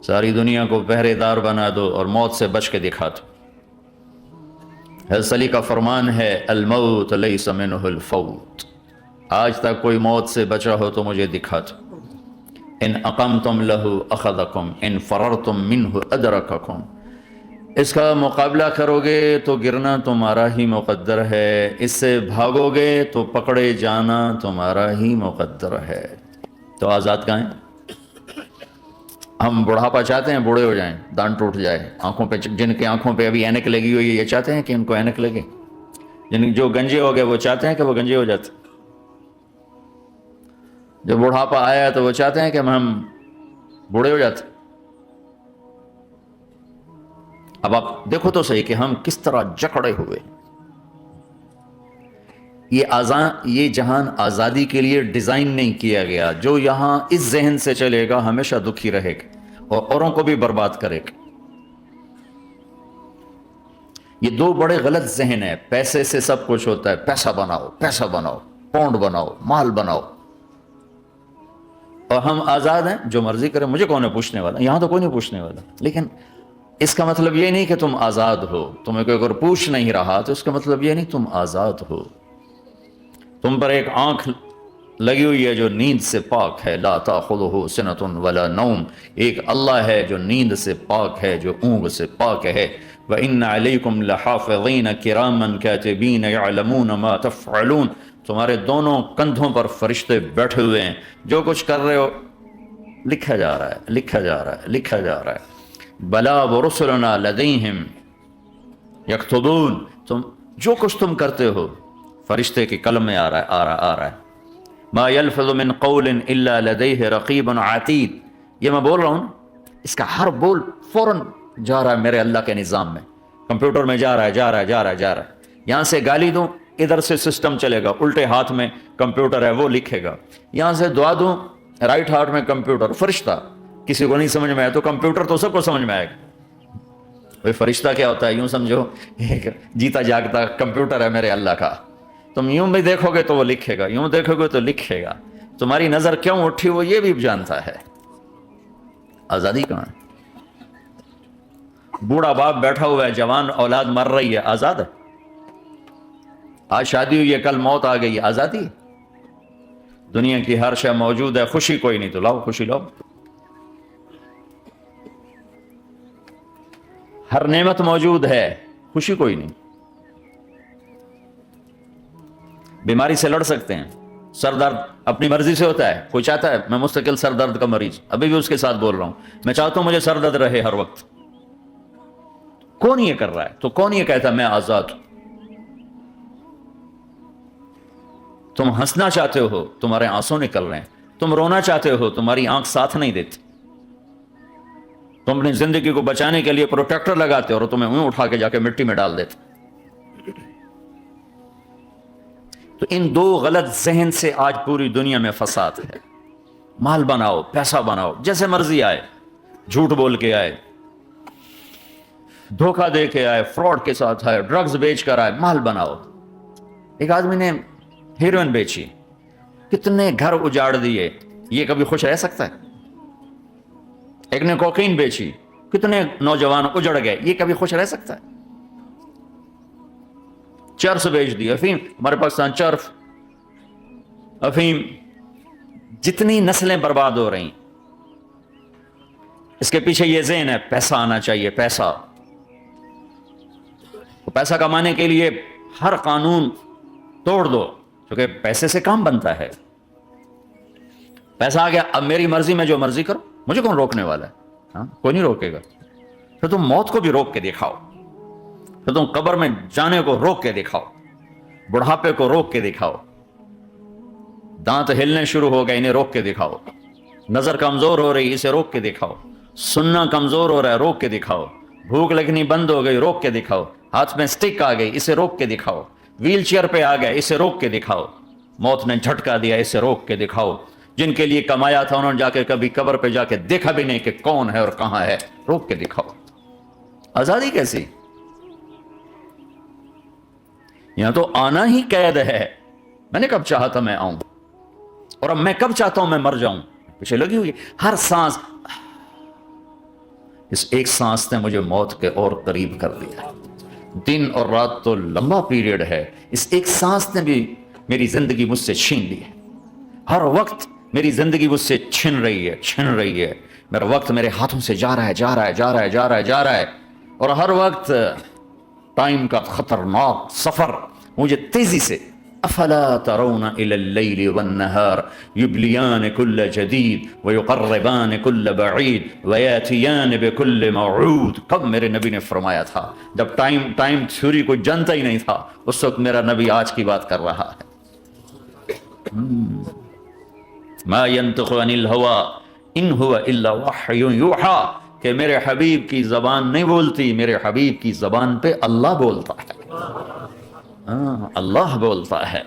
ساری دنیا کو پہرے دار بنا دو اور موت سے بچ کے دکھا دو۔ حضرت علی کا فرمان ہے الموت لیس منہ الفوت، آج تک کوئی موت سے بچا ہو تو مجھے دکھا دو۔ ان اقمتم لہ اخذکم ان فررتم منہ ادرککم، اس کا مقابلہ کرو گے تو گرنا تمہارا ہی مقدر ہے، اس سے بھاگو گے تو پکڑے جانا تمہارا ہی مقدر ہے۔ تو آزاد کہاں ہیں؟ ہم بڑھاپا چاہتے ہیں بوڑھے ہو جائیں، دان ٹوٹ جائے آنکھوں پہ، جن کی آنکھوں پہ ابھی اینک لگی ہوئی ہے یہ چاہتے ہیں کہ ان کو اینک لگے، جو گنجے ہو گئے وہ چاہتے ہیں کہ وہ گنجے ہو جاتے، جو بڑھاپا آیا تو وہ چاہتے ہیں کہ ہم بوڑھے ہو جاتے۔ اب آپ دیکھو تو صحیح کہ ہم کس طرح جکڑے ہوئے۔ یہ جہان آزادی کے لیے ڈیزائن نہیں کیا گیا، جو یہاں اس ذہن سے چلے گا ہمیشہ دکھی رہے گا اور اوروں کو بھی برباد کرے گا۔ یہ دو بڑے غلط ذہن ہیں، پیسے سے سب کچھ ہوتا ہے، پیسہ بناؤ پیسہ بناؤ، پاؤنڈ بناؤ، مال بناؤ، اور ہم آزاد ہیں جو مرضی کریں، مجھے کون ہے پوچھنے والا، یہاں تو کوئی نہیں پوچھنے والا۔ لیکن اس کا مطلب یہ نہیں کہ تم آزاد ہو، تمہیں کوئی اگر پوچھ نہیں رہا تو اس کا مطلب یہ نہیں تم آزاد ہو۔ تم پر ایک آنکھ لگی ہوئی ہے جو نیند سے پاک ہے، لا تاخذہ سنۃ ولا نوم، ایک اللہ ہے جو نیند سے پاک ہے، جو اونگ سے پاک ہے۔ وَإِنَّ عَلَيْكُمْ لَحَافِظِينَ كِرَامًا كَاتِبِينَ يَعْلَمُونَ مَا تَفْعَلُونَ، تمہارے دونوں کندھوں پر فرشتے بیٹھے ہوئے ہیں، جو کچھ کر رہے ہو لکھا جا رہا ہے، لکھا جا رہا ہے، لکھا جا رہا ہے۔ بَلَا وَرُسُلُنَا لَدَيْهِمْ يَكْتُبُونَ، تم جو کچھ تم کرتے ہو فرشتے کے قلم میں آ رہا ہے۔ ما يلفظ من قول الا لديه رقیب عتید، یہ میں بول رہا ہوں اس کا ہر بول فوراً جا رہا ہے میرے اللہ کے نظام میں، کمپیوٹر میں جا رہا ہے جا رہا ہے جا رہا ہے جا رہا ہے۔ یہاں سے گالی دوں ادھر سے سسٹم چلے گا، الٹے ہاتھ میں کمپیوٹر ہے وہ لکھے گا، یہاں سے دعا دوں رائٹ ہاتھ میں کمپیوٹر، فرشتہ کسی کو نہیں سمجھ میں آیا تو کمپیوٹر تو سب کو سمجھ میں آئے گا۔ بھائی فرشتہ کیا ہوتا ہے؟ یوں سمجھو ایک جیتا جاگتا کمپیوٹر ہے میرے اللہ کا، تم یوں بھی دیکھو گے تو وہ لکھے گا، یوں دیکھو گے تو لکھے گا، تمہاری نظر کیوں اٹھی وہ یہ بھی جانتا ہے۔ آزادی کہاں ہے؟ بوڑھا باپ بیٹھا ہوا ہے، جوان اولاد مر رہی ہے، آزاد ہے؟ آج شادی ہوئی ہے کل موت آ گئی، آزادی؟ دنیا کی ہر شے موجود ہے، خوشی کوئی نہیں تو لاؤ خوشی لاؤ، ہر نعمت موجود ہے، خوشی کوئی نہیں۔ بیماری سے لڑ سکتے ہیں، سر درد اپنی مرضی سے ہوتا ہے، کوئی چاہتا ہے میں مستقل سر درد کا مریض، ابھی بھی اس کے ساتھ بول رہا ہوں، میں چاہتا ہوں مجھے سر درد رہے ہر وقت، کون یہ کر رہا ہے؟ تو کون یہ کہتا ہے میں آزاد ہوں؟ تم ہنسنا چاہتے ہو تمہارے آنسو نکل رہے ہیں، تم رونا چاہتے ہو تمہاری آنکھ ساتھ نہیں دیتی، تم اپنی زندگی کو بچانے کے لیے پروٹیکٹر لگاتے ہو اور تمہیں اون اٹھا کے جا کے مٹی میں ڈال دیتے۔ تو ان دو غلط ذہن سے آج پوری دنیا میں فساد ہے۔ مال بناؤ، پیسہ بناؤ، جیسے مرضی آئے، جھوٹ بول کے آئے، دھوکہ دے کے آئے، فراڈ کے ساتھ آئے، ڈرگز بیچ کر آئے، مال بناؤ۔ ایک آدمی نے ہیروئن بیچی، کتنے گھر اجاڑ دیے، یہ کبھی خوش رہ سکتا ہے؟ ایک نے کوکین بیچی، کتنے نوجوان اجڑ گئے، یہ کبھی خوش رہ سکتا ہے؟ چرس بیچ دی، افیم، ہمارے پاکستان چرس، افیم، جتنی نسلیں برباد ہو رہی، اس کے پیچھے یہ ذہن ہے پیسہ آنا چاہیے، پیسہ۔ پیسہ کمانے کے لیے ہر قانون توڑ دو، کیونکہ پیسے سے کام بنتا ہے۔ پیسہ آ گیا، اب میری مرضی میں جو مرضی کرو، مجھے کون روکنے والا ہے؟ ہاں کوئی نہیں روکے گا۔ پھر تم موت کو بھی روک کے دکھاؤ، پھر تم قبر میں جانے کو روک کے دکھاؤ، بڑھاپے کو روک کے دکھاؤ، دانت ہلنے شروع ہو گئے انہیں روک کے دکھاؤ، نظر کمزور ہو رہی اسے روک کے دکھاؤ، سننا کمزور ہو رہا ہے روک کے دکھاؤ، بھوک لگنی بند ہو گئی روک کے دکھاؤ، ہاتھ میں سٹک آ گئی اسے روک کے دکھاؤ، ویل چیئر پہ آ گئے اسے روک کے دکھاؤ، موت نے جھٹکا دیا اسے روک کے دکھاؤ، جن کے لیے کمایا تھا انہوں نے جا کے کبھی قبر پہ جا کے دیکھا بھی نہیں کہ کون ہے اور کہاں ہے، روک کے دکھاؤ۔ آزادی کیسی؟ یہاں تو آنا ہی قید ہے۔ میں نے کب چاہا تھا میں آؤں، اور اب میں کب چاہتا ہوں میں مر جاؤں، پیچھے لگی ہوئی ہر سانس اس ایک سانس نے مجھے موت کے اور قریب کر دیا. دن اور رات تو لمبا پیریڈ ہے، اس ایک سانس نے بھی میری زندگی مجھ سے چھین لی ہے. ہر وقت میری زندگی مجھ سے چھن رہی ہے. میرا وقت میرے ہاتھوں سے جا رہا ہے اور ہر وقت ٹائم کا خطرناک سفر مجھے تیزی سے. افلا ترون الى اللیل والنہار یبلیان کل جدید ویقربان کل بعید ویاتیان بکل موعود. کب میرے نبی نے فرمایا تھا؟ جب ٹائم تھیوری کو جانتا ہی نہیں تھا، اس وقت میرا نبی آج کی بات کر رہا ہے. ما ينطق عن الهوى ان هو الا وحی یوحی، کہ میرے حبیب کی زبان نہیں بولتی، میرے حبیب کی زبان پہ اللہ بولتا ہے. اللہ بولتا ہے.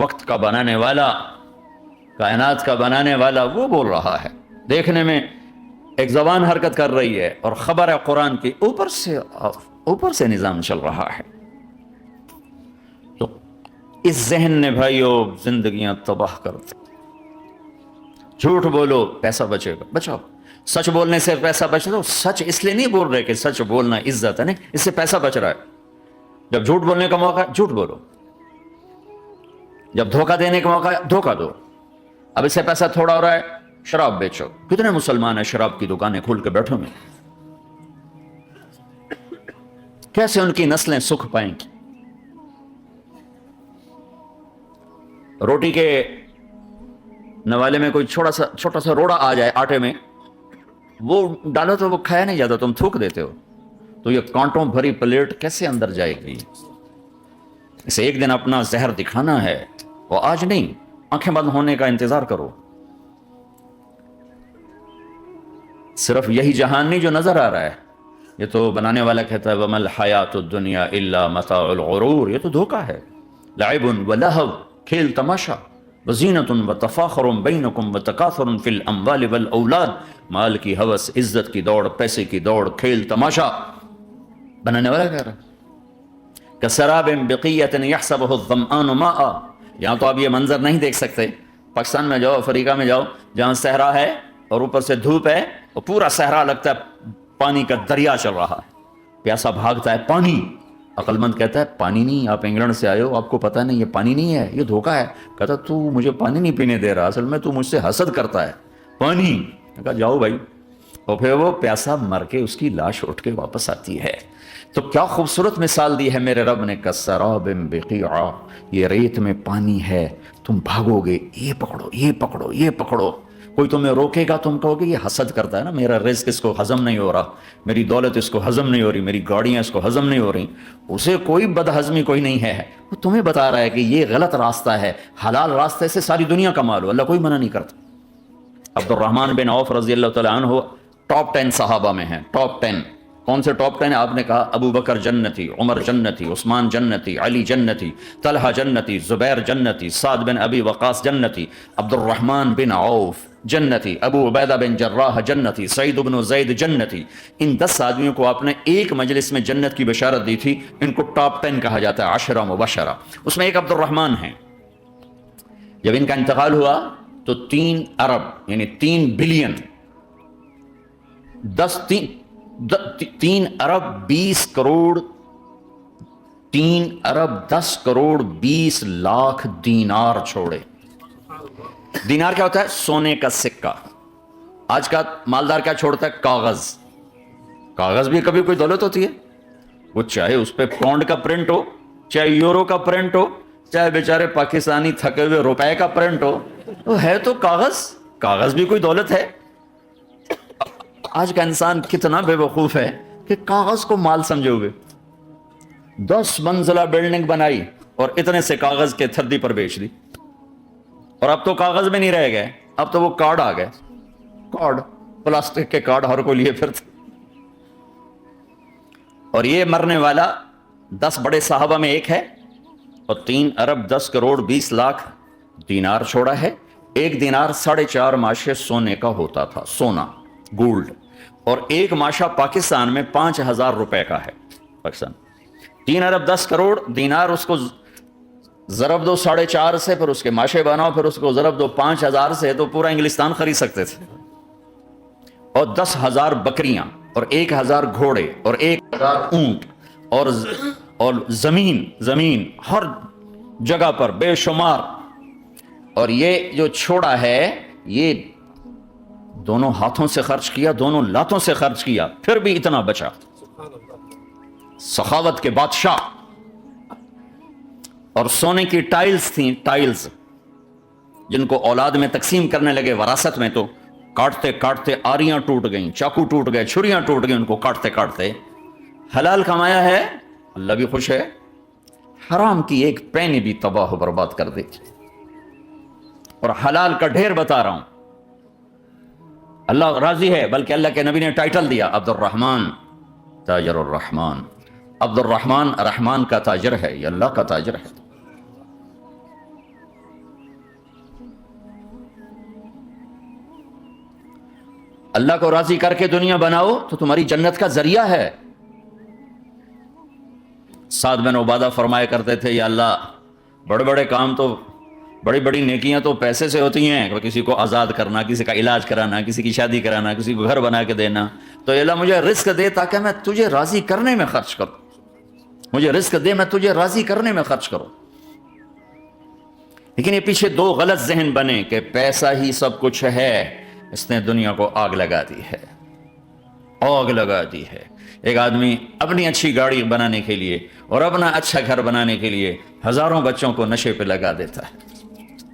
وقت کا بنانے والا، کائنات کا بنانے والا وہ بول رہا ہے. دیکھنے میں ایک زبان حرکت کر رہی ہے اور خبر ہے قرآن کی اوپر سے نظام چل رہا ہے. تو اس ذہن نے بھائیو زندگیاں تباہ کر دی. جھوٹ بولو پیسہ بچے گا، بچاؤ. سچ بولنے سے پیسہ بچ رہا. سچ اس لیے نہیں بول رہے کہ سچ بولنا عزت ہے، نہیں، اس سے پیسہ بچ رہا ہے. جب جھوٹ بولنے کا موقع ہے جھوٹ بولو، جب دھوکہ دینے کا موقع ہے دھوکہ دو. اب اس سے پیسہ تھوڑا ہو رہا ہے، شراب بیچو. کتنے مسلمان ہیں شراب کی دکانیں کھول کے بیٹھے ہوئے؟ کیسے ان کی نسلیں سکھ پائیں گی؟ روٹی کے نوالے میں کوئی چھوٹا سا روڑا آ جائے آٹے میں، وہ ڈالو تو وہ کھایا نہیں جاتا، تم تھوک دیتے ہو. تو یہ کانٹوں بھری پلیٹ کیسے اندر جائے گی؟ اسے ایک دن اپنا زہر دکھانا ہے، وہ آج نہیں. آنکھیں بند ہونے کا انتظار کرو. صرف یہی جہان نہیں جو نظر آ رہا ہے. یہ تو بنانے والا کہتا ہے وَمَا الْحَيَاةُ الدُّنْيَا إِلَّا مَتَاعُ الْغُرُورِ. یہ تو دھوکہ ہے. لَعِبٌ وَلَهْوٌ، کھیل تماشا. وَزِينَةٌ وَتَفَاخُرٌ بَيْنَكُمْ وَتَكَاثُرٌ فِي الْأَمْوَالِ وَالْأَوْلَادِ. مال کی ہوس، عزت کی دوڑ، پیسے کی دوڑ، کھیل تماشا. بنانے والا کہہ رہا كَسَرَابٍ بِقِيَّةٍ يَحْسَبُهُ الظَّمْآنُ مَاءً. یہاں تو آپ یہ منظر نہیں دیکھ سکتے. پاکستان میں جاؤ، افریقہ میں جاؤ، جہاں صحرا ہے اور اوپر سے دھوپ ہے اور پورا صحرا لگتا ہے پانی کا دریا چل رہا ہے. پیاسا بھاگتا ہے پانی. عقل مند کہتا ہے پانی نہیں، آپ انگلینڈ سے آئے ہو، آپ کو پتہ نہیں یہ پانی نہیں ہے، یہ دھوکہ ہے. کہتا تو مجھے پانی نہیں پینے دے رہا، اصل میں تو مجھ سے حسد کرتا ہے. پانی. کہا جاؤ بھائی. اور پھر وہ پیاسا مر کے اس کی لاش اٹھ کے واپس آتی ہے. تو کیا خوبصورت مثال دی ہے میرے رب نے. کسراب بقیع، یہ ریت میں پانی ہے، تم بھاگو گے، یہ پکڑو یہ پکڑو یہ پکڑو. کوئی تمہیں روکے گا، تم کہو گے یہ حسد کرتا ہے نا، میرا رزق اس کو ہضم نہیں ہو رہا، میری دولت اس کو ہضم نہیں ہو رہی، میری گاڑیاں اس کو ہضم نہیں ہو رہی. اسے کوئی بد ہضمی کوئی نہیں ہے، وہ تمہیں بتا رہا ہے کہ یہ غلط راستہ ہے، حلال راستے سے ساری دنیا کما لو، اللہ کوئی منع نہیں کرتا. عبد الرحمن بن عوف رضی اللہ تعالیٰ عنہ ٹاپ 10 صحابہ میں ہیں. ٹاپ 10 کون سے ٹاپ 10 آپ نے کہا؟ ابو بکر جنتی، عمر جنتی، عثمان جنتی، علی جنتی، طلحہ جنتی، زبیر جنتی، سعد بن ابی وقاص جنتی، عبد الرحمن بن عوف جنتی، ابو عبیدہ بن جراح جنتی، سعید بن زید جنتی. ان 10 آدمیوں کو آپ نے ایک مجلس میں جنت کی بشارت دی تھی. ان کو ٹاپ 10 کہا جاتا ہے، 10 مبشرہ. اس میں ایک عبد الرحمن ہیں. جب ان کا انتقال ہوا تو 3 ارب یعنی 3 بلین 3 ارب 20 کروڑ 3 ارب 10 کروڑ 20 لاکھ دینار چھوڑے. دینار کیا ہوتا ہے؟ سونے کا سکہ. آج کا مالدار کیا چھوڑتا ہے؟ کاغذ. کاغذ بھی کبھی کوئی دولت ہوتی ہے؟ وہ چاہے اس پہ پاؤنڈ کا پرنٹ ہو، چاہے یورو کا پرنٹ ہو، چاہے بیچارے پاکستانی تھکے ہوئے روپے کا پرنٹ ہو، وہ ہے تو کاغذ. کاغذ بھی کوئی دولت ہے. آج کا انسان کتنا بے وقوف ہے کہ کاغذ کو مال سمجھے ہوئے. 10 منزلہ بلڈنگ بنائی اور اتنے سے کاغذ کے تھردی پر بیچ دی. اور اب تو کاغذ میں نہیں رہ گئے، اب تو وہ کارڈ آ گئے. کارڈ، پلاسٹک کے کارڈ ہر کوئی لیے پھرتے. اور یہ مرنے والا 10 بڑے صحابہ میں ایک ہے اور 3 ارب 10 کروڑ 20 لاکھ دینار چھوڑا ہے. ایک دینار 4.5 ماشے سونے کا ہوتا تھا، سونا، گولڈ. اور ایک ماشا پاکستان میں 5,000 روپے کا ہے. پاکستان 3 ارب 10 کروڑ دینار، اس کو ضرب دو 4.5 سے، پھر اس کے ماشے بناؤ، پھر اس کو ضرب دو 5,000 سے، تو پورا انگلستان خرید سکتے تھے. اور 10,000 بکریاں اور 1000 گھوڑے اور 1000 اونٹ اور زمین ہر جگہ پر بے شمار، اور یہ جو چھوڑا ہے یہ دونوں ہاتھوں سے خرچ کیا، دونوں لاتوں سے خرچ کیا، پھر بھی اتنا بچا۔ سخاوت کے بادشاہ۔ اور سونے کی ٹائلز تھیں، ٹائلز جن کو اولاد میں تقسیم کرنے لگے وراثت میں، تو کاٹتے کاٹتے آریاں ٹوٹ گئیں، چاقو ٹوٹ گئے، چھریاں ٹوٹ گئیں، ان کو کاٹتے کاٹتے۔ حلال کمایا ہے، اللہ بھی خوش ہے، حرام کی ایک پینی بھی تباہ و برباد کر دی۔ اور حلال کا ڈھیر بتا رہا ہوں، اللہ راضی ہے، بلکہ اللہ کے نبی نے ٹائٹل دیا عبد الرحمن تاجر الرحمن۔ عبد الرحمن رحمان کا تاجر ہے، یہ اللہ کا تاجر ہے۔ اللہ کو راضی کر کے دنیا بناؤ تو تمہاری جنت کا ذریعہ ہے۔ سعد بن عبادہ فرمایا کرتے تھے، یا اللہ بڑے بڑے کام تو، بڑی بڑی نیکیاں تو پیسے سے ہوتی ہیں، کسی کو آزاد کرنا، کسی کا علاج کرانا، کسی کی شادی کرانا، کسی کو گھر بنا کے دینا، تو اللہ مجھے رزق دے تاکہ میں تجھے راضی کرنے میں خرچ کروں، مجھے رزق دے میں تجھے راضی کرنے میں خرچ کروں۔ لیکن یہ پیچھے دو غلط ذہن بنے کہ پیسہ ہی سب کچھ ہے، اس نے دنیا کو آگ لگا دی ہے، آگ لگا دی ہے۔ ایک آدمی اپنی اچھی گاڑی بنانے کے لیے اور اپنا اچھا گھر بنانے کے لیے ہزاروں بچوں کو نشے پہ لگا دیتا ہے،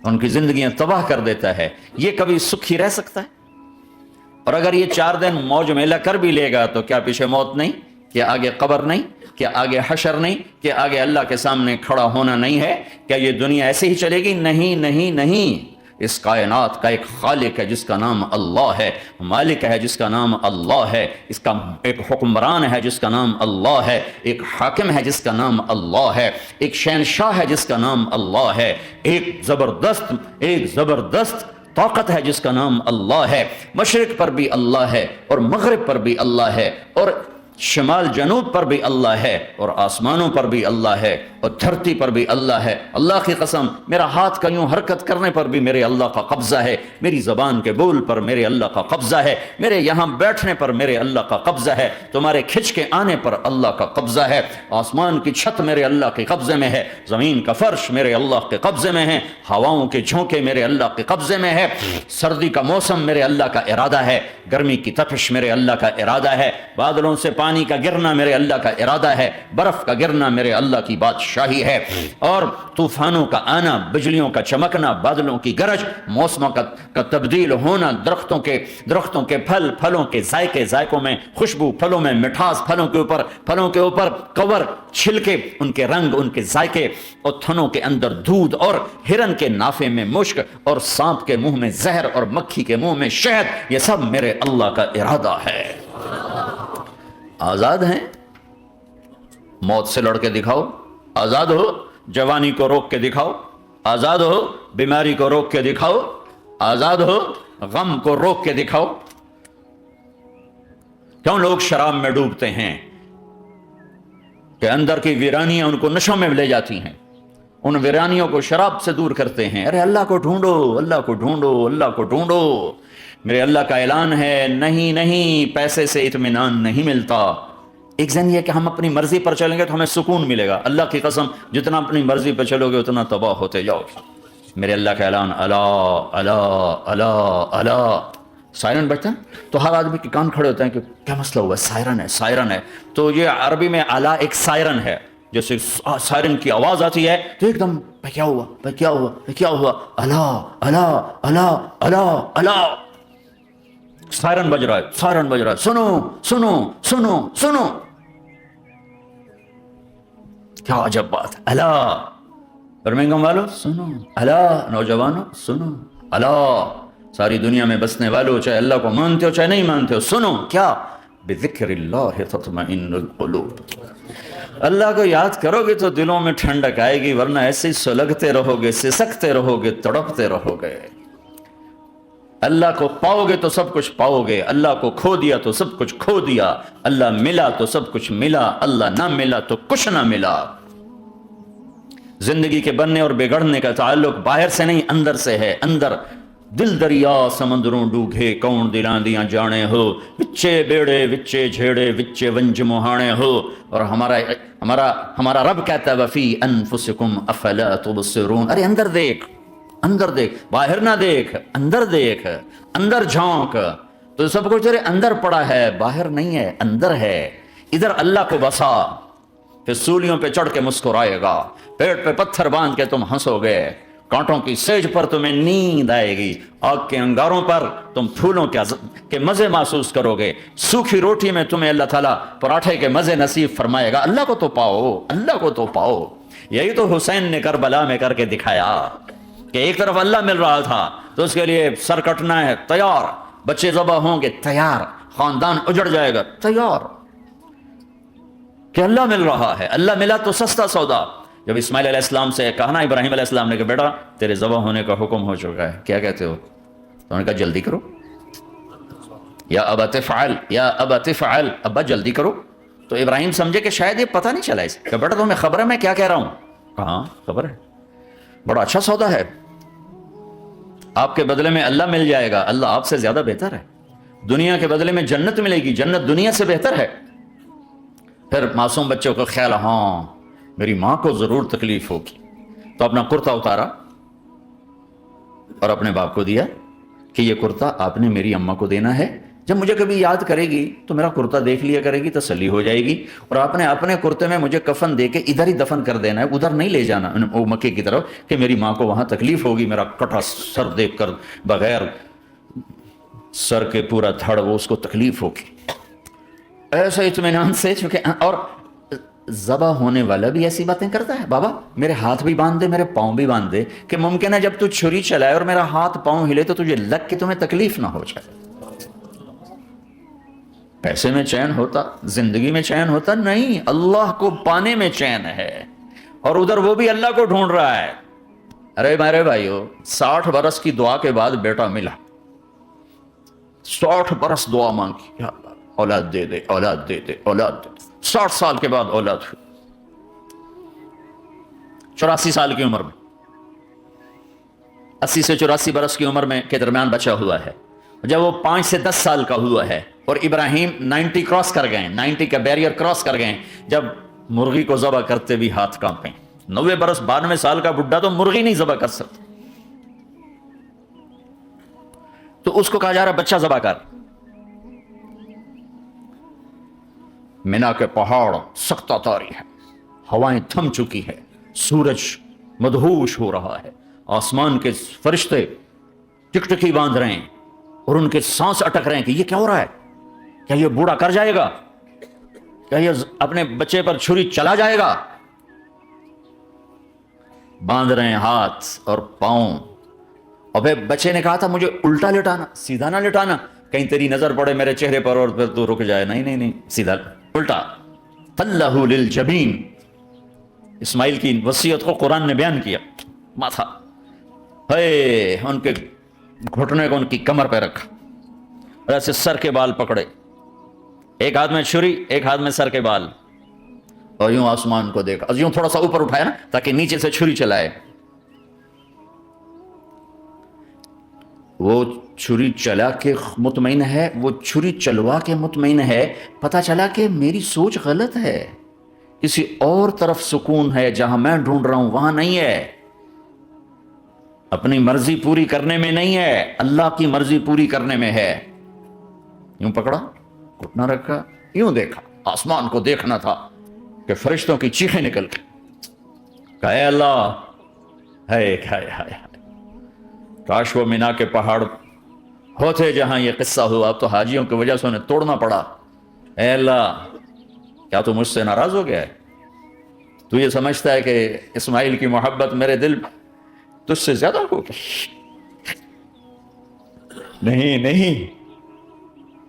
ان کی زندگیاں تباہ کر دیتا ہے۔ یہ کبھی سکھی رہ سکتا ہے؟ اور اگر یہ 4 دن موج میلہ کر بھی لے گا تو کیا پیچھے موت نہیں؟ کیا آگے قبر نہیں؟ کیا آگے حشر نہیں؟ کیا آگے اللہ کے سامنے کھڑا ہونا نہیں ہے؟ کیا یہ دنیا ایسے ہی چلے گی؟ نہیں نہیں نہیں، اس کائنات کا ایک خالق ہے جس کا نام اللہ ہے، مالک ہے جس کا نام اللہ ہے، اس کا ایک حکمران ہے جس کا نام اللہ ہے، ایک حاکم ہے جس کا نام اللہ ہے، ایک شہنشاہ ہے جس کا نام اللہ ہے، ایک زبردست طاقت ہے جس کا نام اللہ ہے۔ مشرق پر بھی اللہ ہے اور مغرب پر بھی اللہ ہے، اور شمال جنوب پر بھی اللہ ہے، اور آسمانوں پر بھی اللہ ہے، اور دھرتی پر بھی اللہ ہے۔ اللہ کی قسم، میرا ہاتھ کا یوں حرکت کرنے پر بھی میرے اللہ کا قبضہ ہے، میری زبان کے بول پر میرے اللہ کا قبضہ ہے، میرے یہاں بیٹھنے پر میرے اللہ کا قبضہ ہے، تمہارے کھچ کے آنے پر اللہ کا قبضہ ہے۔ آسمان کی چھت میرے اللہ کے قبضے میں ہے، زمین کا فرش میرے اللہ کے قبضے میں ہے، ہواؤں کے جھونکے میرے اللہ کے قبضے میں ہے، سردی کا موسم میرے اللہ کا ارادہ ہے، گرمی کی تپش میرے اللہ کا ارادہ ہے، بادلوں سے پانی کا گرنا میرے اللہ کا ارادہ ہے، برف کا گرنا میرے اللہ کی بادشاہی ہے، اور طوفانوں کا آنا، بجلیوں کا چمکنا، بادلوں کی گرج، موسموں کا تبدیل ہونا، درختوں کے پھلوں کے ذائقوں میں خوشبو، پھلوں میں مٹھاس، پھلوں کے اوپر کور، چھلکے، ان کے رنگ، ان کے ذائقے، اور تھنوں کے اندر دودھ، اور ہرن کے نافے میں مشک، اور سانپ کے منہ میں زہر، اور مکھی کے منہ میں شہد، یہ سب میرے اللہ کا ارادہ ہے۔ آزاد ہیں؟ موت سے لڑ کے دکھاؤ، آزاد ہو، جوانی کو روک کے دکھاؤ، آزاد ہو، بیماری کو روک کے دکھاؤ، آزاد ہو، غم کو روک کے دکھاؤ۔ کیوں لوگ شراب میں ڈوبتے ہیں؟ کہ اندر کی ویرانیاں ان کو نشوں میں لے جاتی ہیں، ان ویرانیوں کو شراب سے دور کرتے ہیں۔ ارے اللہ کو ڈھونڈو، اللہ کو ڈھونڈو، اللہ کو ڈھونڈو۔ میرے اللہ کا اعلان ہے، نہیں نہیں، پیسے سے اطمینان نہیں ملتا۔ ایک ذہن یہ کہ ہم اپنی مرضی پر چلیں گے تو ہمیں سکون ملے گا، اللہ کی قسم جتنا اپنی مرضی پر چلو گے اتنا تباہ ہوتے جاؤ۔ میرے اللہ کا اعلان، اللہ اللہ اللہ اللہ۔ سائرن بجتا ہے تو ہر آدمی کے کان کھڑے ہوتے ہیں کہ کیا مسئلہ ہوا؟ سائرن ہے، سائرن ہے۔ تو یہ عربی میں اعلیٰ ایک سائرن ہے، جیسے سائرن کی آواز آتی ہے تو ایک دم بھائی کیا ہوا، بھائی کیا ہوا، بھائی کیا ہوا؟ اللہ اللہ اللہ اللہ اللہ، سائرن بج رہا ہے، سائرن بج رہا ہے، سنو سنو سنو سنو۔ کیا عجب بات ہے، اللہ برمنگم والو سنو، اللہ نوجوانوں سنو، اللہ ساری دنیا میں بسنے والوں، چاہے اللہ کو مانتے ہو چاہے نہیں مانتے ہو، سنو کیا، بذکر اللہ تطمئن القلوب۔ اللہ کو یاد کرو گے تو دلوں میں ٹھنڈک آئے گی، ورنہ ایسے ہی سلگتے رہو گے، سسکتے رہو گے، تڑپتے رہو گے۔ اللہ کو پاؤ گے تو سب کچھ پاؤ گے، اللہ کو کھو دیا تو سب کچھ کھو دیا، اللہ ملا تو سب کچھ ملا، اللہ نہ ملا تو کچھ نہ ملا۔ زندگی کے بننے اور بگڑنے کا تعلق باہر سے نہیں اندر سے ہے، اندر دل دریا سمندروں ڈوگے کون دلاں دیاں جانے ہو، وچے بیڑے وچے جھیڑے وچے ونج مہانے ہو۔ اور ہمارا رب کہتا ہے وفی انفسکم افلا تبصرون، ارے اندر دیکھ، اندر دیکھ، باہر نہ دیکھ، اندر دیکھ، اندر جھونک، تو سب کچھ تیرے اندر پڑا ہے، باہر نہیں ہے، اندر ہے۔ ادھر اللہ کو بسا، پھر سولیوں پہ چڑھ کے مسکرائے گا، پیٹ پہ پتھر باندھ کے تم ہنسو گے، کانٹوں کی سیج پر تمہیں نیند آئے گی، آگ کے انگاروں پر تم پھولوں کے مزے محسوس کرو گے، سوکھی روٹی میں تمہیں اللہ تعالیٰ پراٹھے کے مزے نصیب فرمائے گا۔ اللہ کو تو پاؤ، اللہ کو تو پاؤ۔ یہی تو حسین نے کربلا میں کر کے دکھایا کہ ایک طرف اللہ مل رہا تھا تو اس کے لیے سر کٹنا ہے تیار، بچے ذبح ہوں گے تیار، خاندان اجڑ جائے گا تیار، کہ اللہ مل رہا ہے۔ اللہ ملا تو سستا سودا۔ جب اسماعیل علیہ السلام سے کہا نا ابراہیم علیہ السلام نے کہ بیٹا تیرے ذبح ہونے کا حکم ہو چکا ہے، کیا کہتے ہو؟ تو انہوں نے کہا جلدی کرو، یا ابت فعل، یا ابت فعل، ابا جلدی کرو۔ تو ابراہیم سمجھے کہ شاید یہ پتہ نہیں چلا اسے کہ بیٹا تمہیں خبر ہے میں کیا کہہ رہا ہوں؟ کہاں خبر ہے، بڑا اچھا سودا ہے، آپ کے بدلے میں اللہ مل جائے گا، اللہ آپ سے زیادہ بہتر ہے، دنیا کے بدلے میں جنت ملے گی، جنت دنیا سے بہتر ہے۔ پھر معصوم بچوں کو خیال، ہاں میری ماں کو ضرور تکلیف ہوگی، تو اپنا کرتا اتارا اور اپنے باپ کو دیا کہ یہ کرتا آپ نے میری اماں کو دینا ہے، جب مجھے کبھی یاد کرے گی تو میرا کرتا دیکھ لیا کرے گی، تسلی ہو جائے گی، اور آپ نے اپنے کرتے میں مجھے کفن دے کے ادھر ہی دفن کر دینا ہے، ادھر نہیں لے جانا وہ مکے کی طرف کہ میری ماں کو وہاں تکلیف ہوگی، میرا کٹا سر دیکھ کر بغیر سر کے پورا دھڑ وہ اس کو تکلیف ہوگی۔ ایسے اطمینان سے، چونکہ اور ذبح ہونے والا بھی ایسی باتیں کرتا ہے، بابا میرے ہاتھ بھی باندھ دے، میرے پاؤں بھی باندھ دے، کہ ممکن ہے جب تو چھری چلائے اور میرا ہاتھ پاؤں ہلے تو تجھے لگ کے تمہیں تکلیف نہ ہو جائے۔ پیسے میں چین ہوتا، زندگی میں چین ہوتا نہیں، اللہ کو پانے میں چین ہے، اور ادھر وہ بھی اللہ کو ڈھونڈ رہا ہے۔ ارے میرے بھائیو، 60 برس کی دعا کے بعد بیٹا ملا، 60 برس دعا مانگی، یا اللہ اولاد دے دے، اولاد دے دے، اولاد دے دے، 60 سال کے بعد اولاد ہوئی، 84 سال کی عمر میں، 80 سے 84 برس کی عمر میں کے درمیان بچا ہوا ہے۔ جب وہ 5 سے 10 سال کا ہوا ہے اور ابراہیم 90 کراس کر گئے، 90 کا بیریئر کراس کر گئے، جب مرغی کو ذبح کرتے بھی ہاتھ کانپیں، 90 برس 92 سال کا بڈھا تو مرغی نہیں ذبح کر سکتا، تو اس کو کہا جا رہا بچہ ذبح کر۔ مینا کے پہاڑ سختہ تاری ہے، ہوائیں تھم چکی ہے، سورج مدہوش ہو رہا ہے، آسمان کے فرشتے ٹکٹکی باندھ رہے ہیں اور ان کے سانس اٹک رہے ہیں کہ یہ کیا ہو رہا ہے، کیا یہ بوڑھا کر جائے گا، کیا یہ اپنے بچے پر چھری چلا جائے گا؟ باندھ رہے ہیں ہاتھ اور پاؤں، اور پھر بچے نے کہا تھا مجھے الٹا لٹانا، سیدھا نہ لٹانا، کہیں تیری نظر پڑے میرے چہرے پر اور پھر تو رک جائے، نہیں نہیں نہیں، سیدھا الٹا۔ تلہ للجبین، اسماعیل کی وصیت کو قرآن نے بیان کیا، ماتھا ہے ان کے گھٹنے کو ان کی کمر پہ رکھا، اور ایسے سر کے بال پکڑے، ایک ہاتھ میں چھری ایک ہاتھ میں سر کے بال، اور یوں آسمان کو دیکھا، یوں تھوڑا سا اوپر اٹھایا نا تاکہ نیچے سے چھری چلائے۔ وہ چھری چلا کے مطمئن ہے، وہ چھری چلوا کے مطمئن ہے، پتہ چلا کہ میری سوچ غلط ہے، کسی اور طرف سکون ہے، جہاں میں ڈھونڈ رہا ہوں وہاں نہیں ہے، اپنی مرضی پوری کرنے میں نہیں ہے، اللہ کی مرضی پوری کرنے میں ہے۔ یوں پکڑا، گھٹنا رکھا، یوں دیکھا، آسمان کو دیکھنا تھا کہ فرشتوں کی چیخیں نکل گئی، کہا اے اللہ، ہائے ہائے ہائے، کاش وہ مینا کے پہاڑ ہوتے جہاں یہ قصہ ہوا، اب تو حاجیوں کی وجہ سے انہیں توڑنا پڑا۔ اے اللہ، کیا تو مجھ سے ناراض ہو گیا ہے؟ تو یہ سمجھتا ہے کہ اسماعیل کی محبت میرے دل تجھ سے زیادہ ہوگی؟ نہیں نہیں،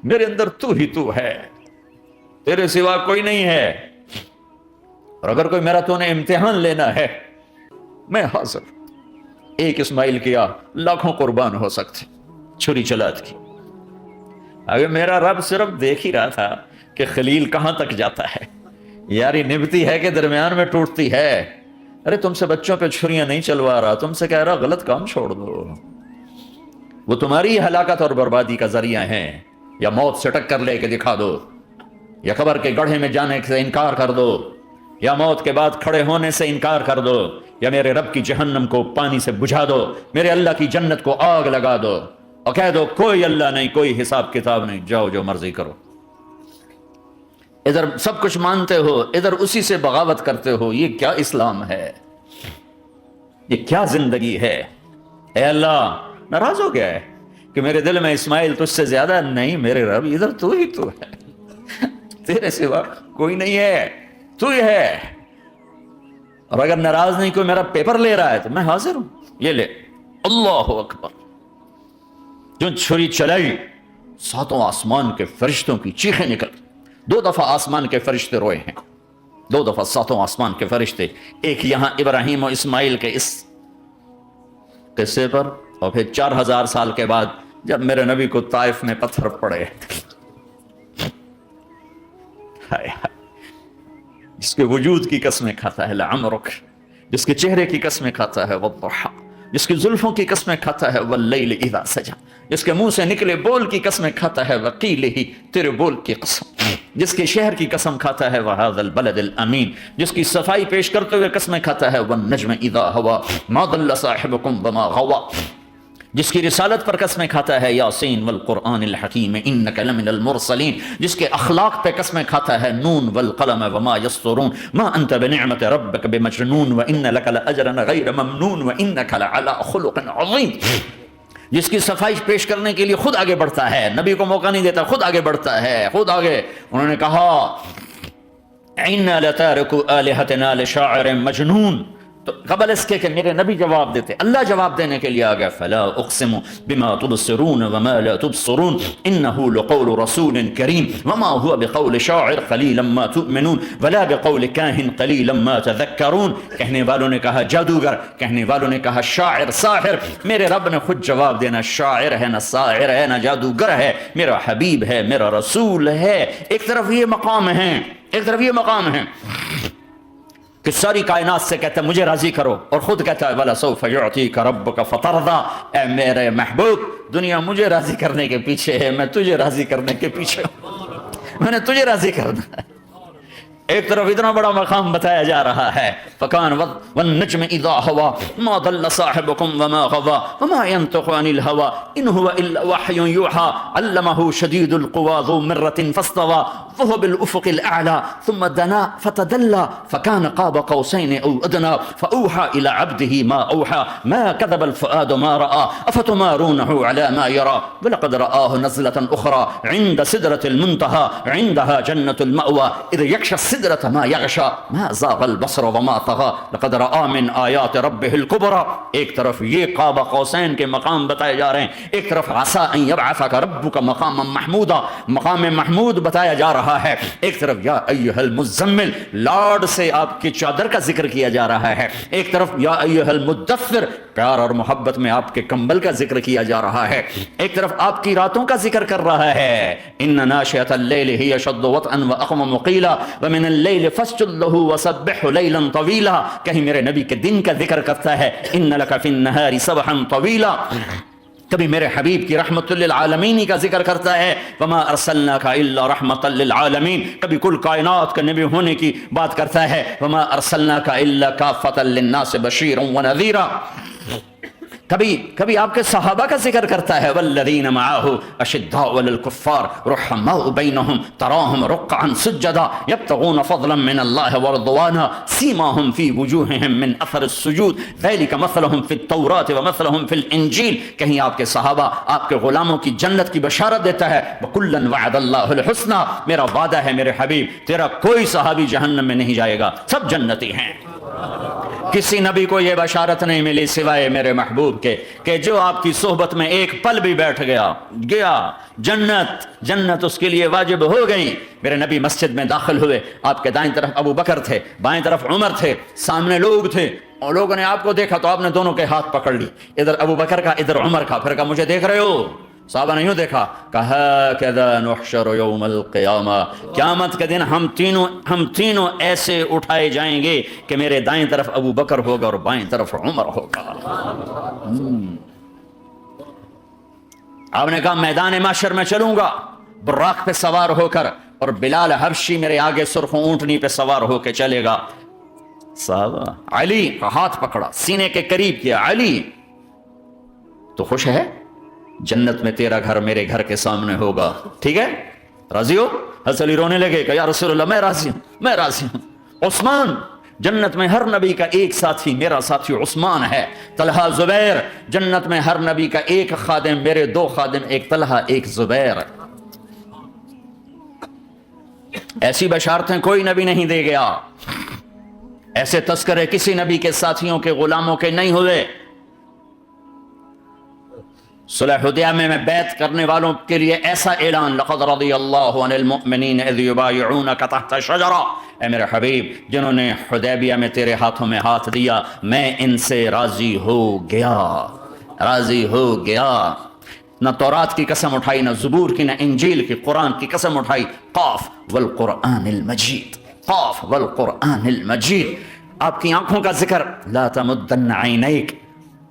میرے اندر تو ہی تو ہے، تیرے سوا کوئی نہیں ہے، اور اگر کوئی میرا تو نے امتحان لینا ہے میں حاضر۔ ایک اسماعیل کیا لاکھوں قربان ہو سکتے، چھری چلات کی۔ اگر میرا رب صرف دیکھ ہی رہا تھا کہ خلیل کہاں تک جاتا ہے، یاری نبھتی ہے کہ درمیان میں ٹوٹتی ہے۔ ارے تم سے بچوں پہ چھریاں نہیں چلوا رہا، تم سے کہہ رہا غلط کام چھوڑ دو، وہ تمہاری ہلاکت اور بربادی کا ذریعہ ہیں، یا موت سے ٹکر لے کے دکھا دو، یا قبر کے گڑھے میں جانے سے انکار کر دو، یا موت کے بعد کھڑے ہونے سے انکار کر دو، یا میرے رب کی جہنم کو پانی سے بجھا دو، میرے اللہ کی جنت کو آگ لگا دو اور کہہ دو کوئی اللہ نہیں، کوئی حساب کتاب نہیں، جاؤ جو مرضی کرو۔ ادھر سب کچھ مانتے ہو، ادھر اسی سے بغاوت کرتے ہو۔ یہ کیا اسلام ہے؟ یہ کیا زندگی ہے؟ اے اللہ، ناراض ہو گیا ہے کہ میرے دل میں اسماعیل تجھ سے زیادہ نہیں، میرے رب ادھر تو ہی تو ہے، تیرے سوا کوئی نہیں ہے، تو ہی ہے۔ اور اگر ناراض نہیں کوئی میرا پیپر لے رہا ہے تو میں حاضر ہوں، یہ لے۔ اللہ اکبر۔ جو چھری چلائی، ساتوں آسمان کے فرشتوں کی چیخیں نکل، 2 دفعہ آسمان کے فرشتے روئے ہیں، 2 دفعہ ساتوں آسمان کے فرشتے، ایک یہاں ابراہیم و اسماعیل کے اس قصے پر، اور پھر 4000 سال کے بعد جب میرے نبی کو طائف میں پتھر پڑے۔ جس کے وجود کی قسمیں کھاتا ہے لعمرک، جس کے چہرے کی قسمیں کھاتا ہے والضحى، جس کی زلفوں کی قسمیں کھاتا ہے واللیل اذا سجى، جس کے منہ سے نکلے بول کی قسمیں کھاتا ہے وقیلہ، تیرے بول کی قسم، جس کے شہر کی قسم کھاتا ہے وهذا البلد الامین، جس کی صفائی پیش کرتے ہوئے قسمیں کھاتا ہے والنجم اذا هوى ما ضل صاحبكم وما غوى، جس کی رسالت پر قسمیں کھاتا ہے یاسین والقرآن الحکیم انک لمن المرسلین، جس کے اخلاق پہ قسمیں کھاتا ہے نون والقلم وما یسطرون ما انت بنعمت ربک بمجنون وان لک لاجرا غیر ممنون وانک لعلی خلق عظیم، جس کی صفائی پیش کرنے کے لیے خود آگے بڑھتا ہے، نبی کو موقع نہیں دیتا، خود آگے بڑھتا ہے، خود آگے۔ انہوں نے کہا انا لتارکو آلہتنا لشاعر مجنون، تو قبل اس کے کہ میرے نبی جواب دیتے، اللہ جواب دینے کے لیے آ گیا، فلا اقسم بما تبصرون وما لا تبصرون انه لقول رسول کریم وما هو بقول شاعر قلیلا ما تؤمنون ولا بقول کاہن قلیلا ما تذکرون۔ کہنے والوں نے کہا جادوگر، کہنے والوں نے کہا شاعر، ساحر، میرے رب نے خود جواب دینا، شاعر ہے نہ ساحر ہے نہ جادوگر ہے، میرا حبیب ہے، میرا رسول ہے۔ ایک طرف یہ مقام ہے، ایک طرف یہ مقام ہے کہ ساری کائنات سے کہتا ہے مجھے راضی کرو، اور خود کہتا ہے وَلَسَوْفَ يُعْطِيكَ رَبُّكَ فَتَرْضَىٰ، اے میرے محبوب، دنیا مجھے راضی کرنے کے پیچھے ہے، میں تجھے راضی کرنے کے پیچھے ہوں، میں نے تجھے راضی کرنا ہے۔ ایک طرف اتنا بڑا مقام بتایا جا رہا ہے، فَكَانَ وَالنَّجْمِ إِذَا هَوَىٰ مَا ضَلَّ صَاحِبُكُمْ وَمَا غَوَىٰ وَمَا يَنطِقُ عَنِ الْهَوَىٰ إِنْ هُوَ إِلَّا وَحْيٌ يُوحَىٰ عَلَّمَهُ شَدِيدُ الْقُوَىٰ ذُو مِرَّةٍ فَاسْتَوَىٰ وَهُوَ بِالْأُفُقِ الْأَعْلَىٰ ثُمَّ دَنَا فَتَدَلَّىٰ فَكَانَ قَابَ قَوْسَيْنِ أَوْ أَدْنَىٰ فَأَوْحَىٰ إِلَىٰ عَبْدِهِ مَا أَوْحَىٰ مَا كَذَبَ الْفُؤَادُ مَا رَأَىٰ أَفَتُمَارُونَهُ عَلَىٰ مَا يَرَىٰ وَلَقَدْ رَآهُ نَزْلَةً أُخْرَىٰ عِندَ سِدْرَةِ الْمُنتَهَىٰ عِندَهَا جَنَّةُ الْمَأْوَىٰ إِذْ يَغْشَى السِّدْرَةَ مَا يَغْشَىٰ ما زاغ البصر وما طغى لقد رأى من آیات ربه الكبرى۔ ایک طرف یہ قاب قوسین کے مقام بتائے جا رہے ہیں، ایک طرف عسى ان يبعثك ربك مقاما محمودا، مقام محمود بتایا جا رہا ہے، ایک طرف یا ایھا المزمل، لاڈ سے آپ کی چادر کا ذکر کیا جا رہا ہے، ایک طرف یا ایھا المدثر، پیار اور محبت میں آپ کے کمبل کا ذکر کیا جا رہا ہے، ایک طرف آپ کی راتوں کا ذکر کر رہا ہے، ان ناشئة الليل هي اشد وطئا واقوم مقيلا ومن الليل فاسجد له وسبح لیلا طویلا، کہیں میرے نبی کے دن کا ذکر کرتا ہے ان لک فی النہار سبحا طویلا، کبھی میرے حبیب کی رحمت للعالمین کا ذکر کرتا ہے وما ارسلناک الا رحمتا للعالمین، کبھی کل کائنات کا نبی ہونے کی بات کرتا ہے وما ارسلناک الا کافتا للناس بشیرا ونذیرا، کبھی آپ کے صحابہ کا ذکر کرتا ہے والذین معہ اشداء علی الکفار رحماء بینہم تراہم رکعا سجدا یبتغون فضلا من اللہ ورضوانا سیماہم فی وجوہہم من اثر السجود ذلک مثلہم فی التوراۃ ومثلہم فی الانجیل، کہیں آپ کے صحابہ آپ کے غلاموں کی جنت کی بشارت دیتا ہے وکلا وعد اللہ الحسنى، میرا وعدہ ہے میرے حبیب تیرا کوئی صحابی جہنم میں نہیں جائے گا، سب جنتی ہیں۔ کسی نبی کو یہ بشارت نہیں ملی سوائے میرے محبوب کے کہ جو آپ کی صحبت میں ایک پل بھی بیٹھ گیا جنت اس کے لیے واجب ہو گئی۔ میرے نبی مسجد میں داخل ہوئے، آپ کے دائیں طرف ابو بکر تھے، بائیں طرف عمر تھے، سامنے لوگ تھے، اور لوگوں نے آپ کو دیکھا تو آپ نے دونوں کے ہاتھ پکڑ لی، ادھر ابو بکر کا ادھر عمر کا، پھر کہا مجھے دیکھ رہے ہو؟ صحابہ نے یوں دیکھا، کہا کذا نحشر یوم القیامہ، قیامت کے دن ہم تینوں ایسے اٹھائے جائیں گے کہ میرے دائیں طرف ابو بکر ہوگا اور بائیں طرف عمر ہوگا۔ آپ نے کہا میدان محشر میں چلوں گا براق پہ سوار ہو کر، اور بلال حبشی میرے آگے سرخ اونٹنی پہ سوار ہو کے چلے گا. صحابہ علی کا ہاتھ پکڑا، سینے کے قریب کیا. علی تو خوش ہے؟ جنت میں تیرا گھر میرے گھر کے سامنے ہوگا، ٹھیک ہے؟ راضی ہو؟ حضرت علی رونے لگے کہ یا رسول اللہ میں راضی ہوں، میں راضی ہوں. عثمان، جنت میں ہر نبی کا ایک ساتھی میرا ساتھی عثمان ہے. طلحہ زبیر، جنت میں ہر نبی کا ایک خادم میرے دو خادم، ایک طلحہ ایک زبیر. ایسی بشارتیں کوئی نبی نہیں دے گیا، ایسے تذکرے کسی نبی کے ساتھیوں کے غلاموں کے نہیں ہوئے. صلح حدیبیہ میں بیعت کرنے والوں کے لیے ایسا اعلان، لقد رضی اللہ عن المؤمنین اذ یبایعونک تحت شجرہ، اے میرے حبیب جنہوں نے حدیبیہ میں تیرے ہاتھوں میں ہاتھ دیا میں ان سے راضی ہو گیا، راضی ہو گیا. نہ تورات کی قسم اٹھائی، نہ زبور کی، نہ انجیل کی، قرآن کی قسم اٹھائی. قاف والقرآن المجید، قاف والقرآن المجید. آپ کی آنکھوں کا ذکر لا تمدن عینیک،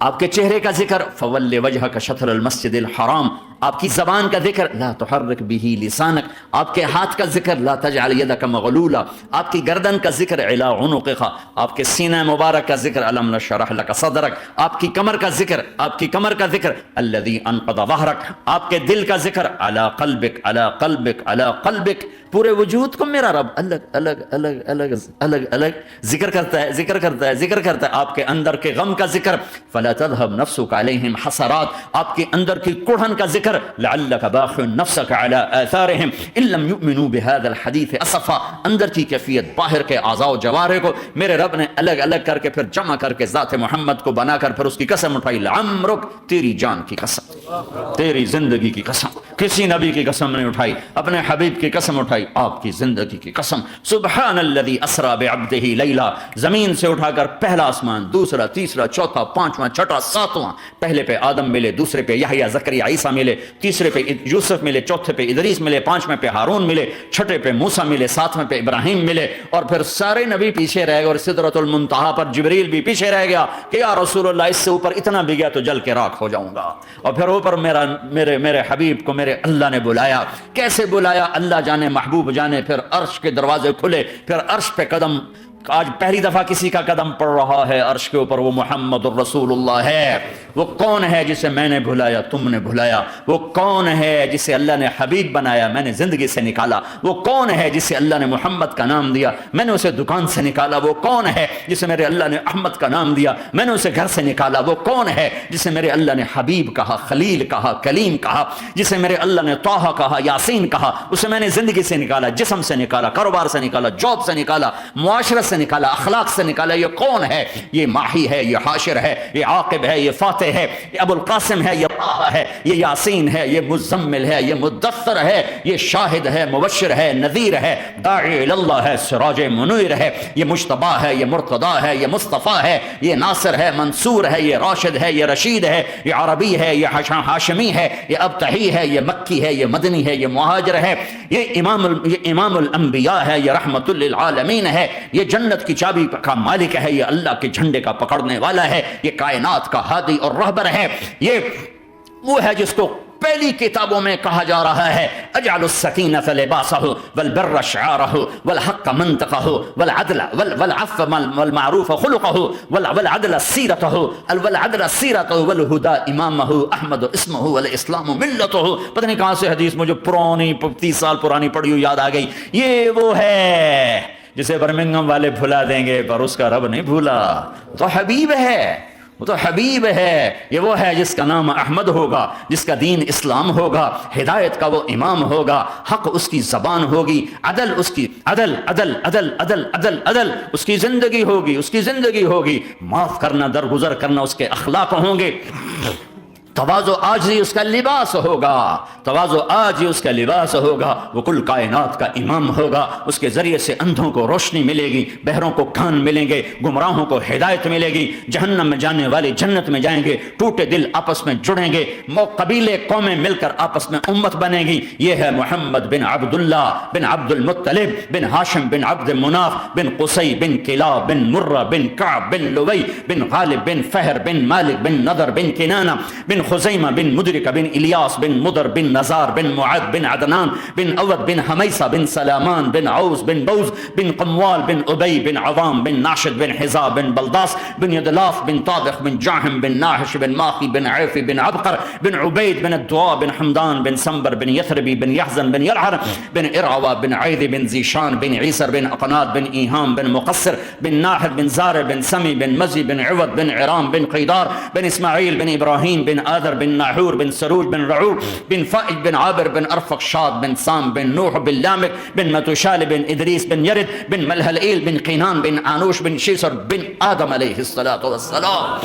آپ کے چہرے کا ذکر فول وجہک شطر المسجد الحرام. آپ کی زبان کا ذکر لا تحرک به لسانک، آپ کے ہاتھ کا ذکر لا تجعل یدک مغلولہ، آپ کی گردن کا ذکر علی عنقک، آپ کے سینہ مبارک کا ذکر الم نشرح لک صدرک، آپ کی کمر کا ذکر، آپ کی کمر کا ذکر الذی انقض ظہرک، آپ کے دل کا ذکر علی قلبک علی قلبک علی قلبک. پورے وجود کو میرا رب الگ الگ الگ الگ الگ الگ ذکر کرتا ہے، ذکر کرتا ہے، ذکر کرتا ہے. آپ کے اندر کے غم کا ذکر فلا تذهب نفسك علیہم حسرات، آپ کے اندر کی کڑھن کا ذکر لعلک باخع نفسك على آثارهم ان لم يؤمنوا بهذا الحديث اسفا. اندر کی کیفیت باہر کے اعضاء و جوارح کو میرے رب نے الگ الگ کر کے پھر جمع کر کے ذات محمد کو بنا کر پھر اس کی قسم اٹھائی. لعمرک، تیری جان کی قسم، تیری زندگی کی قسم. کسی نبی کی قسم نہیں اٹھائی، اپنے حبیب کی قسم اٹھائی، آپ کی زندگی کی قسم. سبحان الذی اسری بعبدہ لیلا، زمین سے اٹھا کر پہلا آسمان، دوسرا، تیسرا، چوتھا، پانچواں، چھٹا، ساتواں. پہلے پہ آدم ملے، دوسرے پہ یحییٰ، زکریا، عیسیٰ ملے، تیسرے پہ یوسف ملے، چوتھے پہ ادریس ملے، پانچویں پہ ہارون ملے، چھٹے پہ موسیٰ ملے، ساتویں پہ ابراہیم ملے، اور پھر سارے نبی پیچھے رہ گئے. اور سدرۃ المنتہا پر جبریل بھی پیچھے رہ گیا کہ یا رسول اللہ اس سے اوپر اتنا بھی گیا تو جل کے راکھ ہو جاؤں گا. اور پھر اوپر میرے حبیب کو میرے اللہ نے بلایا. کیسے بلایا اللہ جانے، محبوب جانے. پھر عرش کے دروازے کھلے، پھر عرش پہ قدم. آج پہلی دفعہ کسی کا قدم پڑ رہا ہے عرش کے اوپر، وہ محمد الرسول اللہ ہے. وہ کون ہے جسے میں نے بھلایا، تم نے بھلایا؟ وہ کون ہے جسے اللہ نے حبیب بنایا، میں نے زندگی سے نکالا؟ وہ کون ہے جسے اللہ نے محمد کا نام دیا، میں نے اسے دکان سے نکالا؟ وہ کون ہے جسے میرے اللہ نے احمد کا نام دیا، میں نے اسے گھر سے نکالا؟ وہ کون ہے جسے میرے اللہ نے حبیب کہا، خلیل کہا، کلیم کہا، جسے میرے اللہ نے طٰہٰ کہا، یاسین کہا؟ اسے میں نے زندگی سے نکالا، جسم سے نکالا، کاروبار سے نکالا، جاب سے نکالا، معاشرت سے نکالا، اخلاق سے نکالا. یہ کون ہے؟ یہ ماہی ہے، یہ حاشر ہے، یہ عاقب ہے، یہ فاتح ہے، یہ ابو القاسم ہے، یہ طٰہٰ ہے، یہ یاسین ہے، یہ مزمل ہے، یہ مدثر ہے، یہ شاہد ہے، مبشر ہے، نذیر ہے، داعی اللہ ہے، سراج منیر ہے، یہ مجتبیٰ ہے، یہ مرتضیٰ ہے، یہ مصطفیٰ ہے، یہ ناصر ہے، منصور ہے، یہ راشد ہے، یہ رشید ہے، یہ عربی ہے، یہ ہاشمی ہے، یہ ابتحی ہے، یہ مکی ہے، یہ مدنی ہے، یہ مہاجر ہے، یہ امام الانبیاء ہے، یہ رحمت للعالمین ہے، یہ جنت کی چابی کا مالک ہے، یہ اللہ کے جھنڈے کا پکڑنے والا ہے، یہ کائنات کا ہادی اور رہبر ہے. یہ وہ ہے جس کو پہلی کتابوں میں کہا جا رہا ہے اجعل السکینۃ لباسہ والبر شعارہ والحق منطقہ والعدل والعفو والمعروف خلقہ والعدل سیرتہ والہدى امامہ احمد اسمہ والاسلام ملتہ. پتہ نہیں کہاں سے حدیث مجھے پرانی 30 سال پرانی پڑھی ہوئی یاد آ گئی. یہ وہ ہے جسے برمنگم والے بھلا دیں گے پر اس کا رب نہیں بھولا. تو حبیب ہے، وہ تو حبیب ہے. یہ وہ ہے جس کا نام احمد ہوگا، جس کا دین اسلام ہوگا، ہدایت کا وہ امام ہوگا، حق اس کی زبان ہوگی، عدل اس کی عدل عدل عدل عدل عدل عدل اس کی زندگی ہوگی، اس کی زندگی ہوگی. معاف کرنا، درگزر کرنا اس کے اخلاق ہوں گے. تواضع عاجزی اس کا لباس ہوگا، تواضع عاجزی اس کا لباس ہوگا. وہ کل کائنات کا امام ہوگا. اس کے ذریعے سے اندھوں کو روشنی ملے گی، بہروں کو کان ملیں گے، گمراہوں کو ہدایت ملے گی، جہنم میں جانے والے جنت میں جائیں گے، ٹوٹے دل آپس میں جڑیں گے، قبیلے قومیں مل کر آپس میں امت بنے گی. یہ ہے محمد بن عبداللہ بن عبد المطلب بن ہاشم بن عبد مناف بن قصی بن کلاب بن مرہ بن کعب بن لوی بن غالب بن فہر بن مالک بن نضر بن کنانہ بن خزیمہ بن مدرکہ بن الیاس بن مدر بن نزار بن معد بن عدنان بن عود بن حمیسہ بن سلامان بن عوز بن بوز بن قموال بن ابی بن عوام بن ناشد بن حزا بن بلداس بن یدلاف بن طابخ بن جاہم بن ناحش بن ماخی بن عیفی بن عبقر بن عبید بن الدعاء بن حمدان بن سنبر بن یثربی بن یحزن بن یلعر بن ارعوہ بن عیدی بن زیشان بن عیسر بن اقناد بن ایہام بن مقصر بن ناحد بن زار بن سمی بن مزی بن عوض بن عرام بن قیدار بن اسماعیل بن ابراہیم بن آدر بن ناحور بن سروج بن رعور بن فائج بن عابر بن ارفق شاد بن سام بن نوح بن لامک بن متوشال بن ادریس بن یرد بن ملہلئیل بن قینان بن آنوش بن شیسر بن آدم علیہ السلام.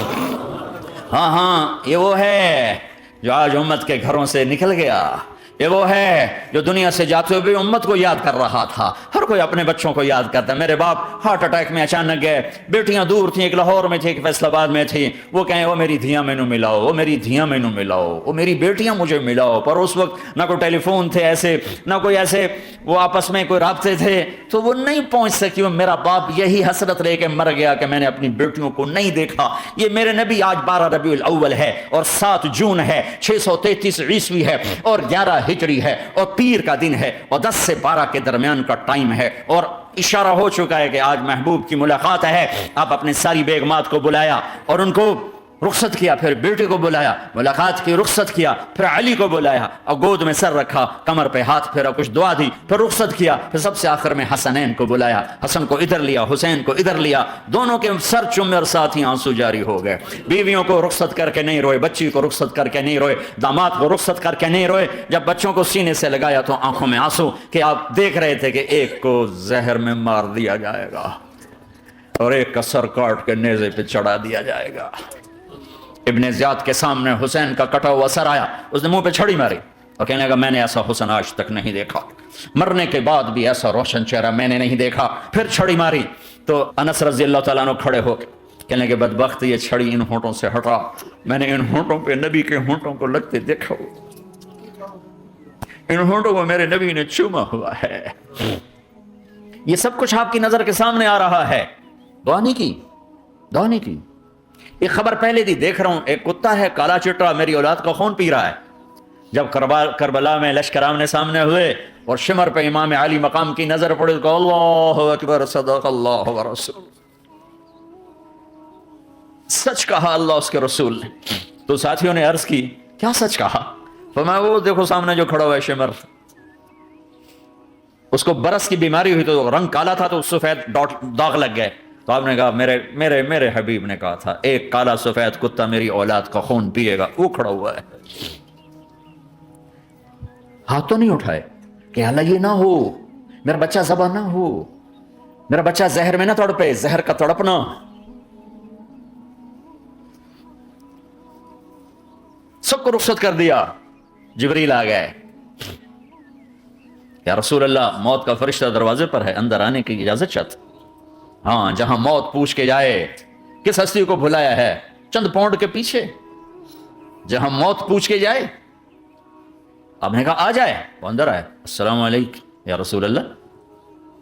ہاں ہاں یہ وہ ہے جو آج امت کے گھروں سے نکل گیا. یہ وہ ہے جو دنیا سے جاتے ہوئے امت کو یاد کر رہا تھا. ہر کوئی اپنے بچوں کو یاد کرتا ہے. میرے باپ ہارٹ اٹیک میں اچانک گئے. بیٹیاں دور تھیں, ایک لاہور میں تھی, ایک فیصل آباد میں تھی. وہ کہیں وہ میری دھیاں مینوں ملاؤ, وہ میری دھیاں مینوں ملاؤ, وہ میری بیٹیاں مجھے ملاؤ. پر اس وقت نہ کوئی ٹیلی فون تھے ایسے, نہ کوئی ایسے وہ آپس میں کوئی رابطے تھے, تو وہ نہیں پہنچ سکی. میرا باپ یہی حسرت لے کے مر گیا کہ میں نے اپنی بیٹیوں کو نہیں دیکھا. یہ میرے نبی آج 12 ربیع الاول ہے اور 7 جون ہے, 633 عیسوی ہے اور 11 ہجری ہے اور پیر کا دن ہے اور 10 سے 12 کے درمیان کا ٹائم ہے, اور اشارہ ہو چکا ہے کہ آج محبوب کی ملاقات ہے. آپ اپنے ساری بیگمات کو بلایا اور ان کو رخصت کیا, پھر بیٹے کو بلایا, ملاقات کی, رخصت کیا, پھر علی کو بلایا اور گود میں سر رکھا, کمر پہ ہاتھ پھیرا, کچھ دعا دی, پھر رخصت کیا, پھر سب سے آخر میں حسنین کو بلایا. حسن کو ادھر لیا, حسین کو ادھر لیا, دونوں کے سر چومے اور ساتھ ہی آنسو جاری ہو گئے. بیویوں کو رخصت کر کے نہیں روئے, بچی کو رخصت کر کے نہیں روئے, داماد کو رخصت کر کے نہیں روئے. جب بچوں کو سینے سے لگایا تو آنکھوں میں آنسو, کہ آپ دیکھ رہے تھے کہ ایک کو زہر میں مار دیا جائے گا اور ایک کا سر کاٹ کے نیزے پہ چڑھا دیا جائے گا. ابن زیاد کے سامنے حسین کا کٹا ہوا سر آیا, اس نے منہ پہ چھڑی ماری اور کہنے لگا میں نے ایسا حسن آج تک نہیں دیکھا, مرنے کے بعد بھی ایسا روشن چہرہ میں نے نہیں دیکھا. پھر چھڑی ماری تو انس رضی اللہ تعالیٰ عنہ کھڑے ہو کے کہنے لگے بدبخت یہ چھڑی ان ہونٹوں سے ہٹا, میں نے ان ہونٹوں پہ نبی کے ہونٹوں کو لگتے دیکھا, ان ہونٹوں کو میرے نبی نے چوما ہوا ہے. یہ سب کچھ آپ کی نظر کے سامنے آ رہا ہے. دعا نہیں کی, دعا نہیں کی. ایک خبر پہلے دی دیکھ رہا ہوں, ایک کتا ہے کالا چٹا میری اولاد کا خون پی رہا ہے. جب کربلا میں لشکر آمنے سامنے ہوئے اور شمر پہ امام علی مقام کی نظر پڑی تو اللہ اکبر صدق اللہ ورسول, سچ کہا اللہ اس کے رسول نے. تو ساتھیوں نے عرض کی کیا سچ کہا؟ فرمایا وہ دیکھو سامنے جو کھڑا ہوا ہے شمر, اس کو برس کی بیماری ہوئی تو رنگ کالا تھا تو سفید داغ لگ گئے. تو آپ نے کہا میرے حبیب نے کہا تھا ایک کالا سفید کتا میری اولاد کا خون پیے گا, وہ کھڑا ہوا ہے. ہاتھ تو نہیں اٹھائے کہ اللہ یہ نہ ہو, میرا بچہ ذبح نہ ہو, میرا بچہ زہر میں نہ تڑپے, زہر کا تڑپنا. سب کو رخصت کر دیا. جبریل آ گئے, یا رسول اللہ موت کا فرشتہ دروازے پر ہے, اندر آنے کی اجازت چاہتا. ہاں, جہاں موت پوچھ کے جائے کس ہستی کو بھلایا ہے, چند پاؤنڈ کے پیچھے, جہاں موت پوچھ کے جائے. آپ نے کہا آ جائے, وہ اندر آئے. السلام علیکم یا رسول اللہ,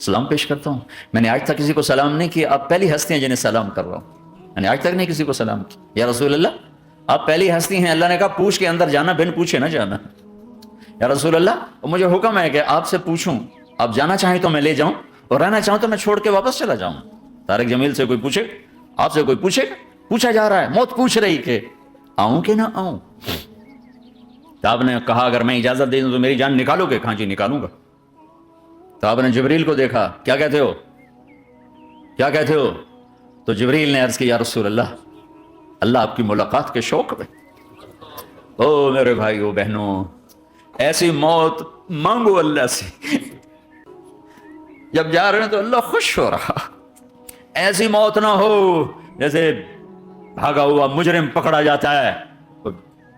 سلام پیش کرتا ہوں. میں نے آج تک کسی کو سلام نہیں کیا, آپ پہلی ہستی ہیں جنہیں سلام کر رہا ہوں. میں نے آج تک نہیں کسی کو سلام کیا. یا رسول اللہ آپ پہلی ہستی ہیں. اللہ نے کہا پوچھ کے اندر جانا, بن پوچھے نہ جانا. یا رسول اللہ مجھے حکم ہے کہ آپ سے پوچھوں, آپ جانا چاہیں تو میں لے جاؤں اور رہنا چاہوں تو میں چھوڑ کے واپس چلا جاؤں. طارق جمیل سے کوئی پوچھے, آپ سے کوئی پوچھے, پوچھا جا رہا ہے, موت پوچھ رہی کہ آؤں کہ نہ آؤں. تو آپ نے کہا اگر میں اجازت دے دوں تو میری جان نکالو گے؟ کہاں جی نکالوں گا. تو آپ نے جبریل کو دیکھا, کیا کہتے ہو, کیا کہتے ہو؟ تو جبریل نے عرض کی یا رسول اللہ اللہ آپ کی ملاقات کے شوق میں. او میرے بھائیو بہنوں, ایسی موت مانگو اللہ سے, جب جا رہے ہیں تو اللہ خوش ہو رہا. ایسی موت نہ ہو جیسے بھاگا ہوا مجرم پکڑا جاتا ہے,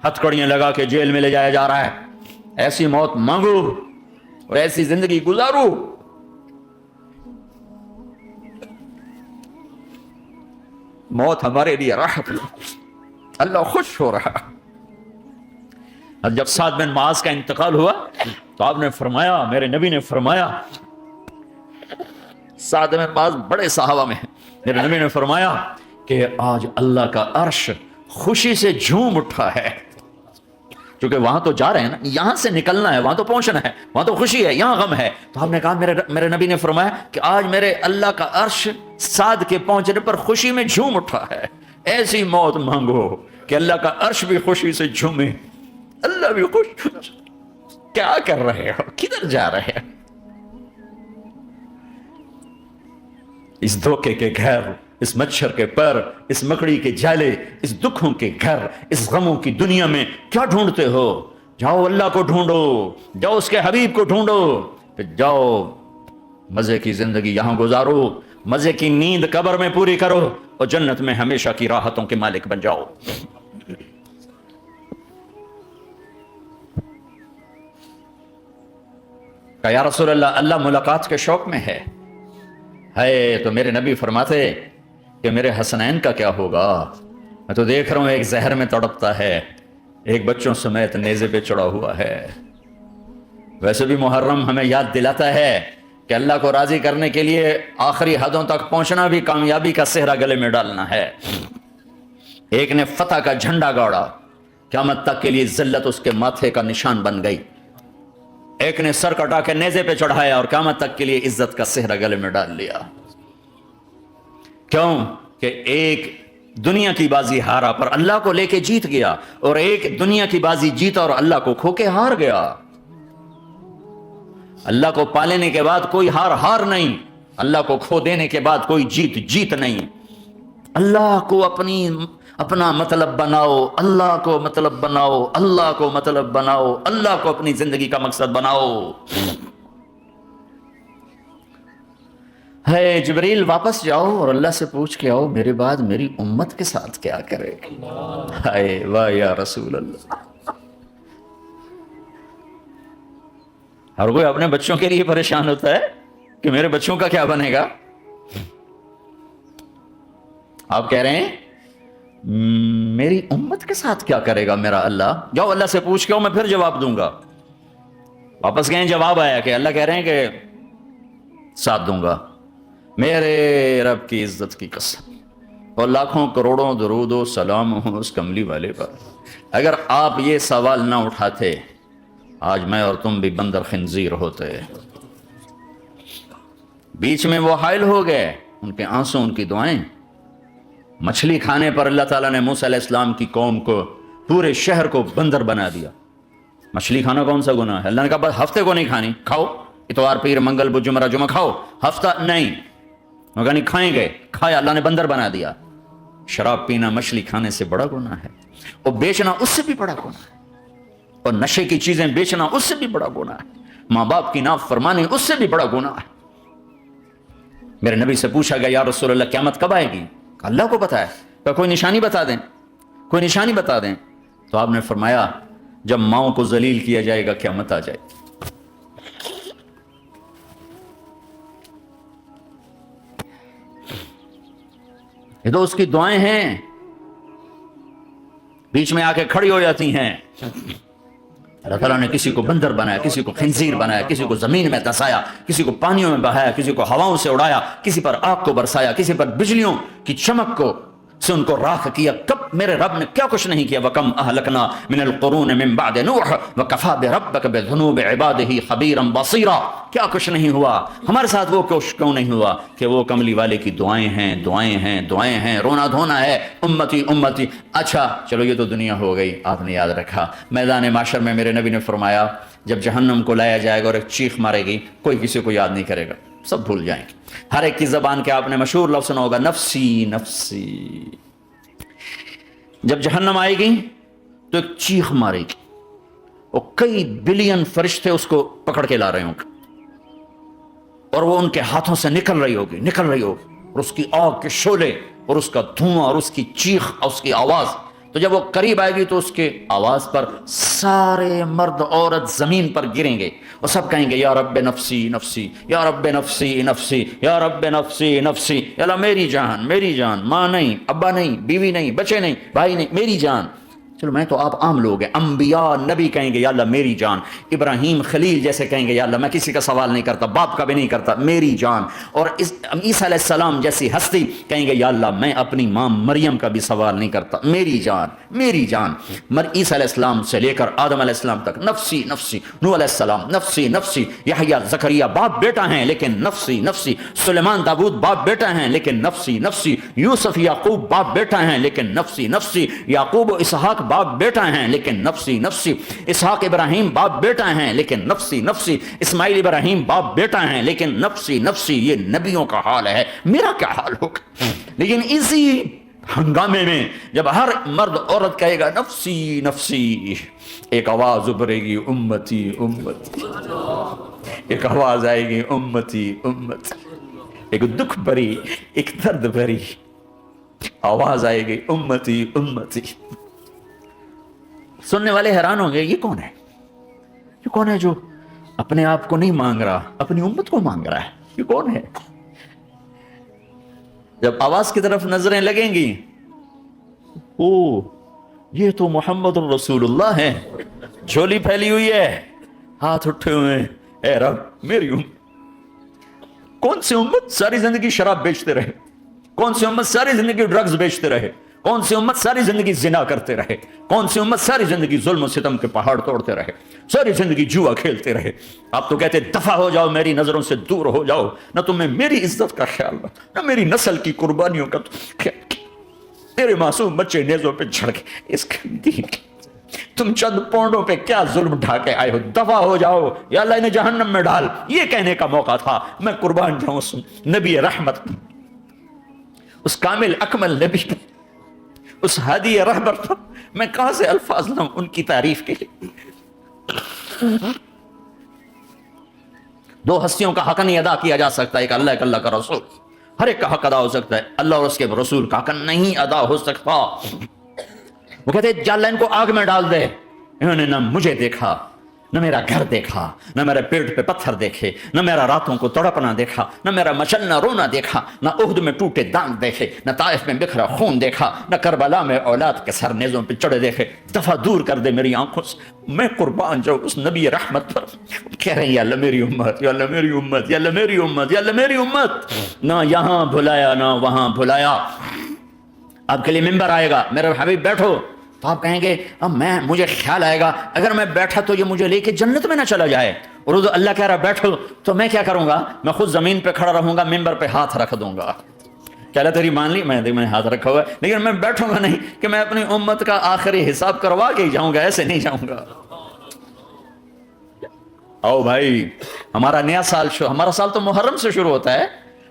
ہتھکڑیاں لگا کے جیل میں لے جایا جا رہا ہے. ایسی موت مانگو اور ایسی زندگی گزارو. موت ہمارے لیے راحت, اللہ خوش ہو رہا. اور جب سعد بن معاذ کا انتقال ہوا تو آپ نے فرمایا, میرے نبی نے فرمایا, سعد بن معاذ بڑے صحابہ میں, میرے نبی نے فرمایا کہ آج اللہ کا عرش خوشی سے جھوم اٹھا ہے. چونکہ وہاں تو جا رہے ہیں نا, یہاں سے نکلنا ہے, وہاں تو پہنچنا ہے, وہاں تو خوشی ہے, یہاں غم ہے. تو آپ نے کہا, میرے نبی نے فرمایا کہ آج میرے اللہ کا عرش سعد کے پہنچنے پر خوشی میں جھوم اٹھا ہے. ایسی موت مانگو کہ اللہ کا عرش بھی خوشی سے جھومے, اللہ بھی خوش. کیا کر رہے ہو, کدھر جا رہے ہیں؟ اس دھوکے کے گھر, اس مچھر کے پر, اس مکڑی کے جالے, اس دکھوں کے گھر, اس غموں کی دنیا میں کیا ڈھونڈتے ہو؟ جاؤ اللہ کو ڈھونڈو, جاؤ اس کے حبیب کو ڈھونڈو, پھر جاؤ مزے کی زندگی یہاں گزارو, مزے کی نیند قبر میں پوری کرو, اور جنت میں ہمیشہ کی راحتوں کے مالک بن جاؤ. کہ یا رسول اللہ, اللہ ملاقات کے شوق میں ہے. تو میرے نبی فرماتے کہ میرے حسنین کا کیا ہوگا؟ میں تو دیکھ رہا ہوں ایک زہر میں تڑپتا ہے, ایک بچوں سمیت نیزے پہ چڑھا ہوا ہے. ویسے بھی محرم ہمیں یاد دلاتا ہے کہ اللہ کو راضی کرنے کے لیے آخری حدوں تک پہنچنا بھی کامیابی کا صحرا گلے میں ڈالنا ہے. ایک نے فتح کا جھنڈا گاڑا, قیامت تک کے لیے ذلت اس کے ماتھے کا نشان بن گئی. ایک نے سر کٹا کے نیزے پہ چڑھایا اور قیامت تک کے لیے عزت کا صحرا گلے میں ڈال لیا. کیوں کہ ایک دنیا کی بازی ہارا پر اللہ کو لے کے جیت گیا, اور ایک دنیا کی بازی جیتا اور اللہ کو کھو کے ہار گیا. اللہ کو پا لینے کے بعد کوئی ہار نہیں, اللہ کو کھو دینے کے بعد کوئی جیت نہیں. اللہ کو اپنا مطلب بناؤ, اللہ کو مطلب بناؤ, اللہ کو مطلب بناؤ, اللہ کو اپنی زندگی کا مقصد بناؤ. ہے جبریل واپس جاؤ اور اللہ سے پوچھ کے آؤ میرے بعد میری امت کے ساتھ کیا کرے. ہائے واہ یا رسول اللہ. ہر کوئی اپنے بچوں کے لیے پریشان ہوتا ہے کہ میرے بچوں کا کیا بنے گا. آپ کہہ رہے ہیں میری امت کے ساتھ کیا کرے گا میرا اللہ. جاؤ اللہ سے پوچھ کے آؤ, میں پھر جواب دوں گا. واپس گئے, جواب آیا کہ اللہ کہہ رہے ہیں کہ ساتھ دوں گا. میرے رب کی عزت کی قسم, اور لاکھوں کروڑوں درود و سلام ہوں اس کملی والے پر, اگر آپ یہ سوال نہ اٹھاتے آج میں اور تم بھی بندر خنزیر ہوتے. بیچ میں وہ حائل ہو گئے, ان کے آنسو, ان کی دعائیں. مچھلی کھانے پر اللہ تعالیٰ نے موسیٰ علیہ السلام کی قوم کو, پورے شہر کو بندر بنا دیا. مچھلی کھانا کون سا گناہ ہے؟ اللہ نے کہا بس ہفتے کو نہیں کھانی, کھاؤ اتوار پیر منگل بدھ جمعہ جمعہ کھاؤ, ہفتہ نہیں. مگر نہیں کھائیں گے, کھایا, اللہ نے بندر بنا دیا. شراب پینا مچھلی کھانے سے بڑا گناہ ہے, اور بیچنا اس سے بھی بڑا گناہ ہے, اور نشے کی چیزیں بیچنا اس سے بھی بڑا گناہ ہے, ماں باپ کی نافرمانی اس سے بھی بڑا گناہ ہے. میرے نبی سے پوچھا گیا یا رسول اللہ قیامت کب آئے گی؟ اللہ کو پتا ہے. کہ کوئی نشانی بتا دیں, کوئی نشانی بتا دیں. تو آپ نے فرمایا جب ماؤں کو ذلیل کیا جائے گا قیامت آ جائے. یہ تو اس کی دعائیں ہیں, بیچ میں آ کے کھڑی ہو جاتی ہیں. اللہ تعالیٰ نے کسی کو بندر بنایا, کسی کو خنزیر بنایا, کسی کو زمین میں دسایا, کسی کو پانیوں میں بہایا, کسی کو ہواؤں سے اڑایا, کسی پر آگ کو برسایا, کسی پر بجلیوں کی چمک کو سے ان کو راکھ کیا. کب میرے رب نے کیا کچھ نہیں کیا. وَكَمْ أَهْلَكْنَا مِنَ الْقُرُونِ مِنْ بَعْدِ نُوحٍ وَكَفَى بِرَبِّكَ بِذُنُوبِ عِبَادِهِ خَبِيرًا بَصِيرًا. کیا کچھ نہیں ہوا ہمارے ساتھ, وہ کچھ کیوں نہیں ہوا کہ وہ کملی والے کی دعائیں ہیں, دعائیں ہیں, دعائیں ہیں, رونا دھونا ہے, امتی امتی. اچھا چلو یہ تو دنیا ہو گئی, آپ نے یاد رکھا. میدان محشر میں میرے نبی نے فرمایا جب جہنم کو لایا جائے گا اور ایک چیخ مارے گی, کوئی کسی کو یاد نہیں کرے گا, سب بھول جائیں گے. ہر ایک کی زبان کے آپ نے مشہور لفظ سنا ہوگا, نفسی نفسی. جب جہنم آئے گی تو ایک چیخ مارے گی, اور کئی بلین فرشتے اس کو پکڑ کے لا رہے ہوں گے, اور وہ ان کے ہاتھوں سے نکل رہی ہوگی, اور اس کی آگ کے شعلے اور اس کا دھواں اور اس کی چیخ اور اس کی آواز. تو جب وہ قریب آئے گی تو اس کے آواز پر سارے مرد عورت زمین پر گریں گے, اور سب کہیں گے یا رب نفسی نفسی, یا رب نفسی نفسی, یا رب نفسی نفسی. یا اللہ میری جان, میری جان, ماں نہیں, ابا نہیں, بیوی نہیں, بچے نہیں, بھائی نہیں, میری جان. چلو میں تو آپ عام لوگ ہیں، انبیاء نبی کہیں گے یا اللہ میری جان، ابراہیم خلیل جیسے کہیں گے یا اللہ میں کسی کا سوال نہیں کرتا، باپ کا بھی نہیں کرتا، میری جان، اور عیسیٰ علیہ السلام جیسی ہستی کہیں گے یا اللہ میں اپنی ماں مریم کا بھی سوال نہیں کرتا، میری جان میری جان۔ عیسیٰ علیہ السلام سے لے کر آدم علیہ السلام تک نفسی نفسی، نوح علیہ السلام نفسی نفسی، یحییٰ زکریا باپ بیٹا ہیں لیکن نفسی نفسی، سلیمان داؤد باپ بیٹا ہیں لیکن نفسی نفسی، یوسف یعقوب باپ بیٹا ہیں لیکن نفسی نفسی، یعقوب و اسحاق باپ بیٹا ہیں لیکن نفسی نفسی، اسحاق ابراہیم باپ بیٹا ہیں لیکن نفسی نفسی، اسماعیل ابراہیم باپ بیٹا ہیں لیکن نفسی نفسی۔ یہ نبیوں کا حال ہے، میرا کیا حال ہوگا؟ لیکن اسی ہنگامے میں جب ہر مرد عورت کہے گا نفسی نفسی، ایک آواز ابھرے گی امتی امتی، ایک آواز آئے گی امتی امتی، ایک دکھ بھری ایک درد بھری آواز آئے گی امتی امتی۔ سننے والے حیران ہوں گے یہ کون ہے، یہ کون ہے جو اپنے آپ کو نہیں مانگ رہا، اپنی امت کو مانگ رہا ہے، یہ کون ہے؟ جب آواز کی طرف نظریں لگیں گی، او یہ تو محمد الرسول اللہ ہے، جھولی پھیلی ہوئی ہے، ہاتھ اٹھے ہوئے ہیں، اے رب میری امت۔ کون سی امت ساری زندگی شراب بیچتے رہے، کون سی امت ساری زندگی ڈرگز بیچتے رہے، کون سی امت ساری زندگی زنا کرتے رہے، کون سی امت ساری زندگی ظلم و ستم کے پہاڑ توڑتے رہے، ساری زندگی جوا کھیلتے رہے۔ آپ تو کہتے دفع ہو جاؤ، میری نظروں سے دور ہو جاؤ، نہ تمہیں میری عزت کا خیال نہ میری نسل کی قربانیوں کا خیال، میرے معصوم بچے نیزوں پہ جھڑ کے اس کے دین تم چند پونڈوں پہ کیا ظلم ڈھا کے آئے ہو، دفع ہو جاؤ یا اللہ انہیں جہنم میں ڈال۔ یہ کہنے کا موقع تھا، میں قربان جاؤں اس نبی رحمت، اس کامل اکمل نبی، اس ہادی رہبر پر میں کہاں سے الفاظ لاؤں ان کی تعریف کے لیے؟ دو ہستیوں کا حق نہیں ادا کیا جا سکتا، ایک اللہ، ایک اللہ کا رسول۔ ہر ایک کا حق ادا ہو سکتا ہے، اللہ اور اس کے رسول کا حق نہیں ادا ہو سکتا۔ وہ کہتے ہیں یا اللہ ان کو آگ میں ڈال دے، انہوں نے نہ مجھے دیکھا، نہ میرا گھر دیکھا، نہ میرے پیٹ پہ پتھر دیکھے، نہ میرا راتوں کو تڑپنا دیکھا، نہ میرا مچلنا رونا دیکھا، نہ احد میں ٹوٹے دانت دیکھے، نہ طائف میں بکھرا خون دیکھا، نہ کربلا میں اولاد کے سر نیزوں پہ چڑھے دیکھے۔ دفع دور کر دے میری آنکھوں سے، میں قربان جاؤں اس نبی رحمت پر۔ کہہ رہے ہیں یا اللہ میری امت، یا اللہ میری امت، یا اللہ میری امت، یا اللہ میری امت۔ نہ یہاں بھلایا نہ وہاں بھلایا۔ آپ کے لیے ممبر آئے گا، میرے حبیب بیٹھو، تو آپ کہیں گے اب مجھے خیال آئے گا اگر میں بیٹھا تو یہ مجھے لے کے جنت میں نہ چلا جائے، اور اللہ کہہ رہا بیٹھو تو میں کیا کروں گا؟ میں خود زمین پہ کھڑا رہوں گا، ممبر پہ ہاتھ رکھ دوں گا۔ کہہ رہا تیری مان لی، میں نے ہاتھ رکھا ہوا ہے، لیکن میں بیٹھوں گا نہیں کہ میں اپنی امت کا آخری حساب کروا کے ہی جاؤں گا، ایسے نہیں جاؤں گا۔ آؤ بھائی، ہمارا نیا سال ہمارا سال تو محرم سے شروع ہوتا ہے،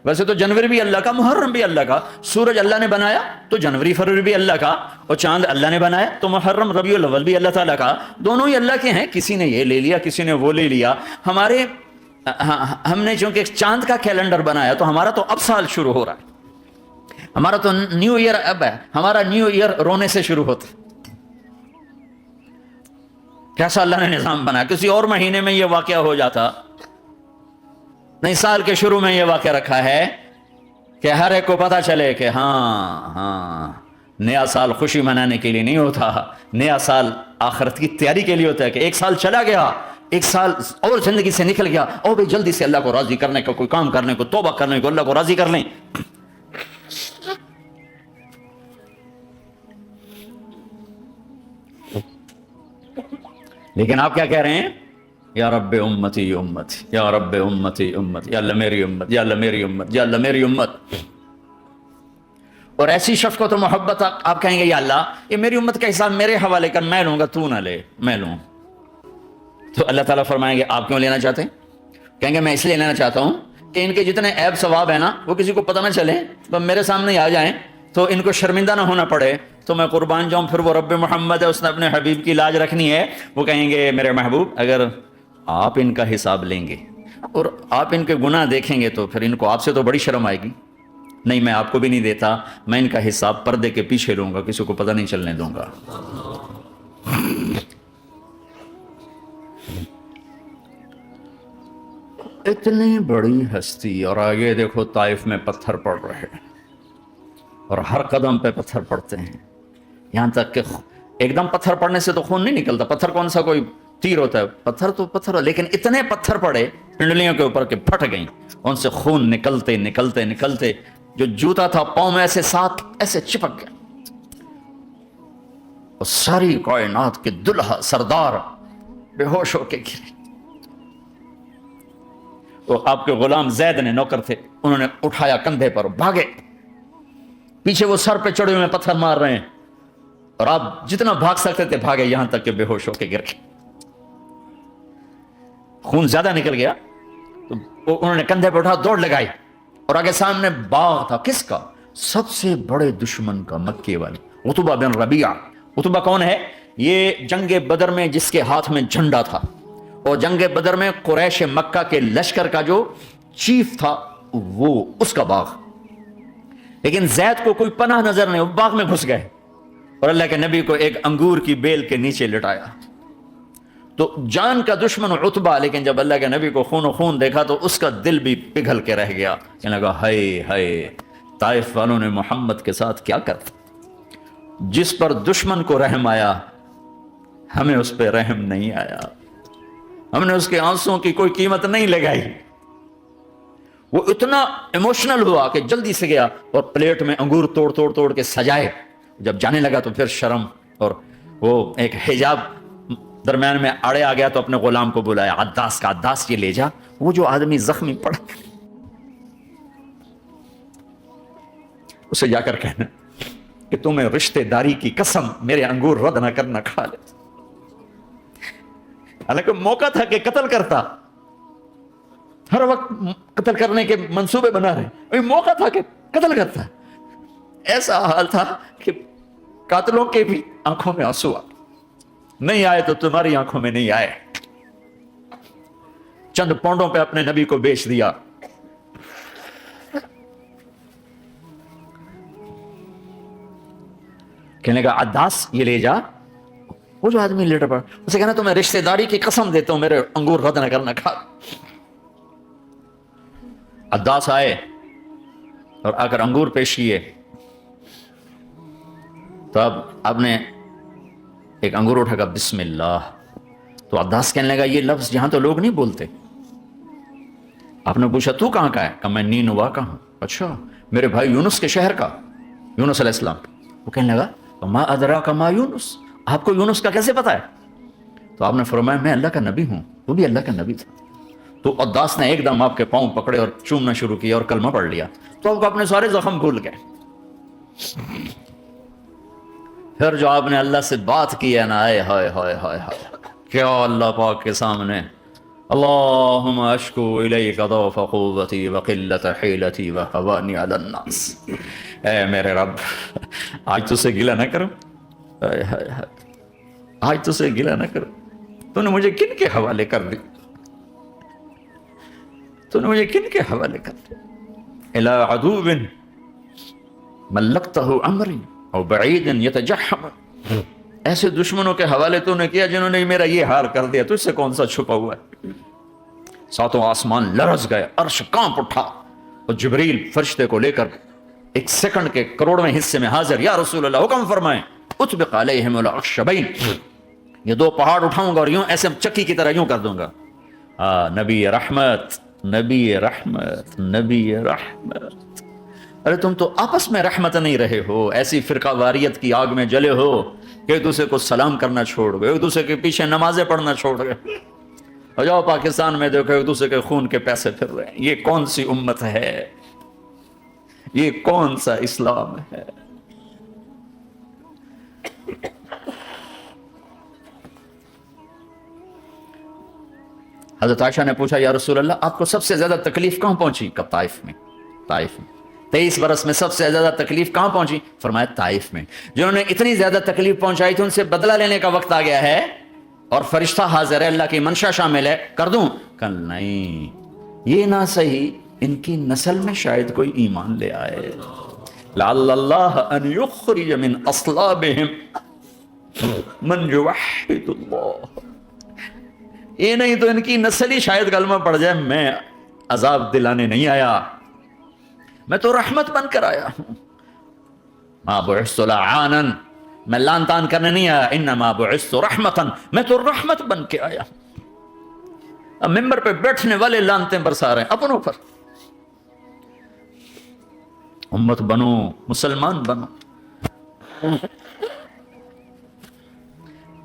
ویسے تو جنوری بھی اللہ کا، محرم بھی اللہ کا، سورج اللہ نے بنایا تو جنوری فروری بھی اللہ کا، اور چاند اللہ نے بنایا تو محرم ربیع الاول بھی اللہ تعالیٰ کا، دونوں ہی اللہ کے ہیں۔ کسی نے یہ لے لیا، کسی نے وہ لے لیا۔ ہم نے چونکہ چاند کا کیلنڈر بنایا تو ہمارا تو اب سال شروع ہو رہا ہے، ہمارا تو نیو ایئر اب ہے، ہمارا نیو ایئر رونے سے شروع ہوتا ہے۔ کیسا اللہ نے نظام بنایا، کسی اور مہینے میں یہ واقعہ ہو جاتا، نہیں سال کے شروع میں یہ واقعہ رکھا ہے کہ ہر ایک کو پتا چلے کہ ہاں نیا سال خوشی منانے کے لیے نہیں ہوتا، نیا سال آخرت کی تیاری کے لیے ہوتا ہے، کہ ایک سال چلا گیا، ایک سال اور زندگی سے نکل گیا، اور بھی جلدی سے اللہ کو راضی کرنے کا کوئی کام کرنے کو، توبہ کرنے کو، اللہ کو راضی کر لیں۔ لیکن آپ کیا کہہ رہے ہیں؟ یا رب امتی امتی، یا رب امتی امتی، یا اللہ میری امت، یا اللہ میری امت، یا اللہ میری امت۔ اور ایسی شفقت و محبت آپ کہیں گے یا اللہ یہ میری امت کا حساب میرے حوالے کر، میں لوں گا، تو نہ لے، میں لوں۔ تو اللہ تعالیٰ فرمائیں گے آپ کیوں لینا چاہتے ہیں؟ کہیں گے میں اس لیے لینا چاہتا ہوں کہ ان کے جتنے عیب ثواب ہیں نا وہ کسی کو پتہ نہ چلے، تو میرے سامنے آ جائیں تو ان کو شرمندہ نہ ہونا پڑے، تو میں قربان جاؤں۔ پھر وہ رب محمد ہے، اس نے اپنے حبیب کی لاج رکھنی ہے، وہ کہیں گے میرے محبوب اگر آپ ان کا حساب لیں گے اور آپ ان کے گناہ دیکھیں گے تو پھر ان کو آپ سے تو بڑی شرم آئے گی، نہیں میں آپ کو بھی نہیں دیتا، میں ان کا حساب پردے کے پیچھے لوں گا، کسی کو پتہ نہیں چلنے دوں گا۔ اتنی بڑی ہستی، اور آگے دیکھو طائف میں پتھر پڑ رہے ہیں، اور ہر قدم پہ پتھر پڑتے ہیں، یہاں تک کہ ایک دم پتھر پڑنے سے تو خون نہیں نکلتا، پتھر کون سا کوئی تیر ہوتا ہے، پتھر تو پتھر، لیکن اتنے پتھر پڑے پنڈلیوں کے اوپر کہ پھٹ گئیں، ان سے خون نکلتے نکلتے نکلتے جو جوتا تھا پاؤں میں ایسے ساتھ ایسے چپک گیا، اور ساری کائنات کے دلہا سردار بے ہوش ہو کے گرے۔ وہ آپ کے غلام زید نے نوکر تھے، انہوں نے اٹھایا کندھے پر، بھاگے، پیچھے وہ سر پہ چڑھے ہوئے پتھر مار رہے ہیں، اور آپ جتنا بھاگ سکتے تھے بھاگے، یہاں تک کہ بے ہوش ہو کے گر گئے، خون زیادہ نکل گیا تو انہوں نے کندھے پہ اٹھا دوڑ لگائی، اور آگے سامنے باغ تھا، کس کا؟ سب سے بڑے دشمن کا، مکے والے عتبہ بن ربیعہ۔ عتبہ کون ہے؟ یہ جنگ بدر میں جس کے ہاتھ میں جھنڈا تھا، اور جنگ بدر میں قریش مکہ کے لشکر کا جو چیف تھا، وہ اس کا باغ۔ لیکن زید کو کوئی پناہ نظر نہیں، وہ باغ میں گھس گئے، اور اللہ کے نبی کو ایک انگور کی بیل کے نیچے لٹایا۔ تو جان کا دشمن عتبہ، لیکن جب اللہ کے نبی کو خون و خون دیکھا تو اس کا دل بھی پگھل کے رہ گیا، کہنے لگا ہائے ہائے، طائف والوں نے محمد کے ساتھ کیا کرتا، جس پر دشمن کو رحم آیا ہمیں اس پہ رحم نہیں آیا، ہم نے اس کے آنسوں کی کوئی قیمت نہیں لگائی۔ وہ اتنا ایموشنل ہوا کہ جلدی سے گیا اور پلیٹ میں انگور توڑ توڑ توڑ کے سجائے، جب جانے لگا تو پھر شرم اور وہ ایک حجاب درمیان میں آڑے آ گیا، تو اپنے غلام کو بلایا، عداس کا، عداس یہ لے جا وہ جو آدمی زخمی پڑا، اسے جا کر کہنا کہ تمہیں رشتہ داری کی قسم میرے انگور رد نہ کرنا، کھا لے۔ حالانکہ موقع تھا کہ قتل کرتا، ہر وقت قتل کرنے کے منصوبے بنا رہے، موقع تھا کہ قتل کرتا، ایسا حال تھا کہ قاتلوں کے بھی آنکھوں میں آنسو نہیں آئے تو تمہاری آنکھوں میں نہیں آئے۔ چند پونڈوں پہ اپنے نبی کو بیچ دیا۔ کہنے کا عداس یہ لے جا، وہ جو آدمی لیٹر پڑا، اسے کہنا تمہیں رشتہ داری کی قسم دیتا ہوں میرے انگور رد نہ کرنا، کھا۔ عداس آئے اور آ کر انگور پیش کیے، تو اب آپ نے ایک انگور اٹھا کر بسم اللہ، تو عداس کہنے لگا یہ لفظ یہاں تو لوگ نہیں بولتے۔ آپ نے پوچھا تو کہاں کا ہے؟ کہ میں نینوا کا ہوں۔ اچھا، میرے بھائی یونس کے شہر کا، یونس علیہ السلام۔ وہ کہنے لگا ما ادراک ما یونس، آپ کو یونس کا کیسے پتا ہے؟ تو آپ نے فرمایا میں اللہ کا نبی ہوں، وہ بھی اللہ کا نبی تھا۔ تو عداس نے ایک دم آپ کے پاؤں پکڑے اور چومنا شروع کیا اور کلمہ پڑھ لیا، تو آپ کو اپنے سارے زخم بھول گئے۔ پھر جو آپ نے اللہ سے بات کی ہے نا، آئے ہائے ہائے ہائے ہائے، کیا اللہ پاک کے سامنے اللہم اشکو الیک ضعف قوتی وقلت حیلتی وہوانی علی الناس، اے میرے رب آج تو سے گلہ نہ کروں، آج تو سے گلہ نہ کروں، تو نے مجھے کن کے حوالے کر دی، تو نے مجھے کن کے حوالے کر دی، الی عدو ملکتہ امری او بعید یتجحم، ایسے دشمنوں کے حوالے تو نے کیا جنہوں نے میرا یہ حال کر دیا، تو اس سے کون سا چھپا ہوا ہے۔ ساتوں آسمان لرز گئے، عرش کانپ اٹھا، اور جبریل فرشتے کو لے کر ایک سیکنڈ کے کروڑویں حصے میں حاضر، یا رسول اللہ حکم فرمائیں اطبق علیہم الاخشبین، یہ دو پہاڑ اٹھاؤں گا اور یوں ایسے چکی کی طرح یوں کر دوں گا۔ نبی رحمت، نبی رحمت، نبی رحمت، ارے تم تو آپس میں رحمت نہیں رہے ہو، ایسی فرقہ واریت کی آگ میں جلے ہو کہ ایک دوسرے کو سلام کرنا چھوڑ گئے، ایک دوسرے کے پیچھے نمازیں پڑھنا چھوڑ گئے، اور جاؤ پاکستان میں دیکھو ایک دوسرے کے خون کے پیسے پھر رہے ہیں۔ یہ کون سی امت ہے؟ یہ کون سا اسلام ہے؟ حضرت عائشہ نے پوچھا یا رسول اللہ آپ کو سب سے زیادہ تکلیف کہاں پہنچی؟ کب؟ طائف میں۔ طائف میں 23 برس میں سب سے زیادہ تکلیف کہاں پہنچی؟ فرمایا طائف میں۔ جنہوں نے اتنی زیادہ تکلیف پہنچائی تھی ان سے بدلہ لینے کا وقت آ گیا ہے، اور فرشتہ حاضر ہے، اللہ کی منشا شامل ہے، کر دوں؟ کل نہیں، یہ نہ صحیح، ان کی نسل میں شاید کوئی ایمان لے آئے، لعل اللہ ان یخرج من اصلابہم من یوحد اللہ، یہ نہیں تو ان کی نسل ہی شاید کلمہ پڑ جائے۔ میں عذاب دلانے نہیں آیا، میں تو رحمت بن کر آیا ہوں۔ ما بعثت لعانا، میں لان تان کرنے نہیں آیا، انما بعثت رحمتا، میں تو رحمت بن کے آیا۔ اب ممبر پہ بیٹھنے والے لانتیں برسا رہے ہیں اپنوں پر۔ امت بنو، مسلمان بنو۔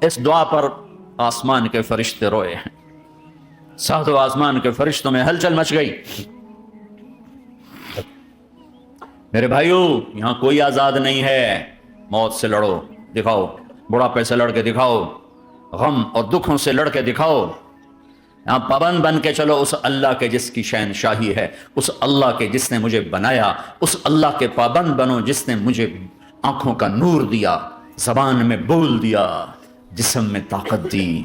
اس دعا پر آسمان کے فرشتے روئے ہیں، ساتوں آسمان کے فرشتوں میں ہلچل مچ گئی۔ میرے بھائیو، یہاں کوئی آزاد نہیں ہے۔ موت سے لڑو، دکھاؤ، بڑھاپے سے لڑ کے دکھاؤ، غم اور دکھوں سے لڑ کے دکھاؤ۔ یہاں پابند بن کے چلو اس اللہ کے جس کی شہنشاہی ہے، اس اللہ کے جس نے مجھے بنایا، اس اللہ کے پابند بنو جس نے مجھے آنکھوں کا نور دیا، زبان میں بول دیا، جسم میں طاقت دی،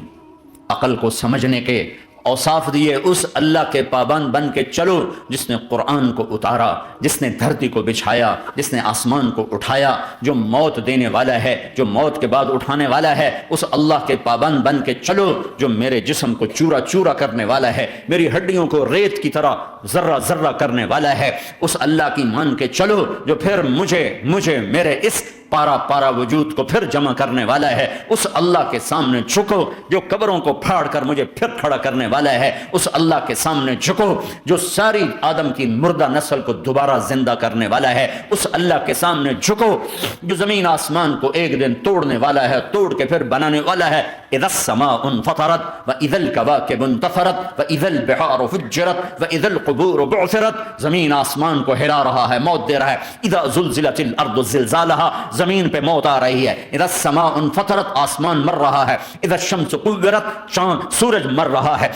عقل کو سمجھنے کے اوصاف دیے۔ اس اللہ کے پابند بن کے چلو جس نے قرآن کو اتارا، جس نے دھرتی کو بچھایا، جس نے آسمان کو اٹھایا، جو موت دینے والا ہے، جو موت کے بعد اٹھانے والا ہے۔ اس اللہ کے پابند بن کے چلو جو میرے جسم کو چورا چورا کرنے والا ہے، میری ہڈیوں کو ریت کی طرح ذرہ ذرہ کرنے والا ہے۔ اس اللہ کی مان کے چلو جو پھر مجھے میرے اس پارا پارا وجود کو پھر جمع کرنے والا ہے۔ اس اللہ کے سامنے جھکو جو قبروں کو پھاڑ کر مجھے پھر کھڑا کرنے والا ہے۔ اس اللہ کے سامنے جھکو جو ساری آدم کی مردہ نسل کو دوبارہ زندہ کرنے والا ہے۔ اس اللہ کے سامنے جھکو جو زمین آسمان کو ایک دن توڑنے والا ہے، توڑ کے پھر بنانے والا ہے۔ اذا السماء انفطرت واذا الكواكب انتثرت واذا البحار فجرت واذا القبور بعثرت۔ زمین آسمان کو ہلا رہا ہے، موت دے رہا ہے۔ اذا زلزلت الارض زلزالها، زمین پہ موت آ رہی ہے۔ اذا السماء انفطرت، آسمان مر رہا ہے۔ اذا الشمس كورت، چاند سورج مر رہا ہے۔